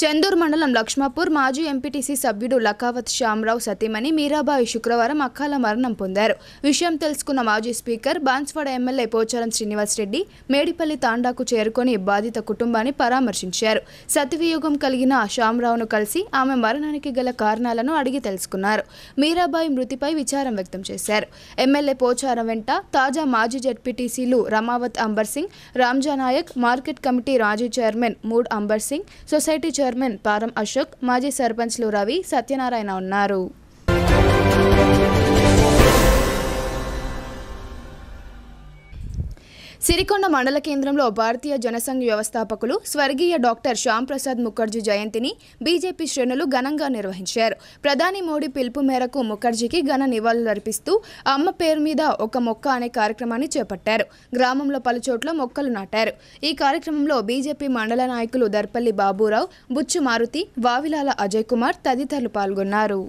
చందూర్ మండలం లక్ష్మాపూర్ మాజీ ఎంపీటీసీ సభ్యుడు లకావత్ శ్యామరావు సతీమణి మీరాబాయి శుక్రవారం అకాల మరణం పొందారు. విషయం తెలుసుకున్న మాజీ స్పీకర్ బాన్స్వాడ ఎమ్మెల్యే పోచారం శ్రీనివాస్ రెడ్డి మేడిపల్లి తాండాకు చేరుకొని బాధిత కుటుంబాన్ని పరామర్శించారు. సతవియోగం కలిగిన శ్యామరావును కలిసి ఆమె మరణానికి గల కారణాలను అడిగి తెలుసుకున్నారు. మీరాబాయి మృతిపై విచారం వ్యక్తం చేశారు. ఎమ్మెల్యే పోచారం వెంట తాజా మాజీ జెడ్పీటీసీలు రమావత్ అంబర్ సింగ్, రామ్జానాయక్, మార్కెట్ కమిటీ మాజీ chairman Mood Amber Singh, society chairman Param Ashok, మాజీ సర్పంచ్లు రవి, సత్యనారాయణ ఉన్నారు. సిరికొండ మండల కేంద్రంలో భారతీయ జనసంఘ్ వ్యవస్థాపకులు స్వర్గీయ డాక్టర్ శ్యామ్ ప్రసాద్ ముఖర్జీ జయంతిని బీజేపీ శ్రేణులు ఘనంగా నిర్వహించారు. ప్రధాని మోడీ పిలుపు మేరకు ముఖర్జీకి ఘన నివాళులర్పిస్తూ అమ్మ పేరు మీద ఒక మొక్క అనే కార్యక్రమాన్ని చేపట్టారు. గ్రామంలో పలుచోట్ల మొక్కలు నాటారు. ఈ కార్యక్రమంలో బీజేపీ మండల నాయకులు దర్పల్లి బాబురావు, బుచ్చు మారుతి, వావిలాల అజయ్ కుమార్ తదితరులు పాల్గొన్నారు.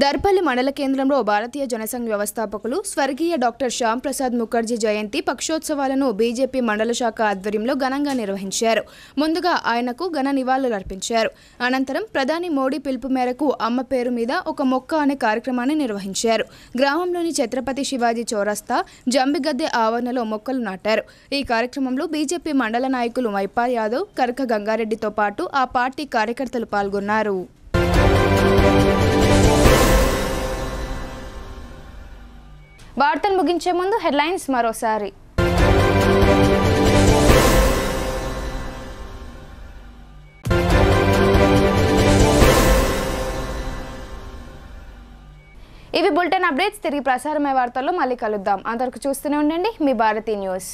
దర్పల్లి మండల కేంద్రంలో భారతీయ జనసంఘ్ వ్యవస్థాపకులు స్వర్గీయ డాక్టర్ శ్యామ్ ప్రసాద్ ముఖర్జీ జయంతి పక్షోత్సవాలను బీజేపీ మండల శాఖ ఆధ్వర్యంలో ఘనంగా నిర్వహించారు. ముందుగా ఆయనకు ఘన నివాళులర్పించారు. అనంతరం ప్రధాని మోడీ పిలుపు మేరకు అమ్మ పేరు మీద ఒక మొక్క అనే కార్యక్రమాన్ని నిర్వహించారు. గ్రామంలోని ఛత్రపతి శివాజీ చౌరస్తా, జంబిగద్దె ఆవరణలో మొక్కలు నాటారు. ఈ కార్యక్రమంలో బీజేపీ మండల నాయకులు మైపాల్ యాదవ్, కరక గంగారెడ్డితో పాటు ఆ పార్టీ కార్యకర్తలు పాల్గొన్నారు. వార్తలు ముగించే ముందు హెడ్లైన్స్ మరోసారి. ఇవి బులెటిన్ అప్డేట్స్. తిరిగి ప్రసారమయ్యే వార్తల్లో మళ్ళీ కలుద్దాం. అంతవరకు చూస్తూనే ఉండండి మీ భారతీ న్యూస్.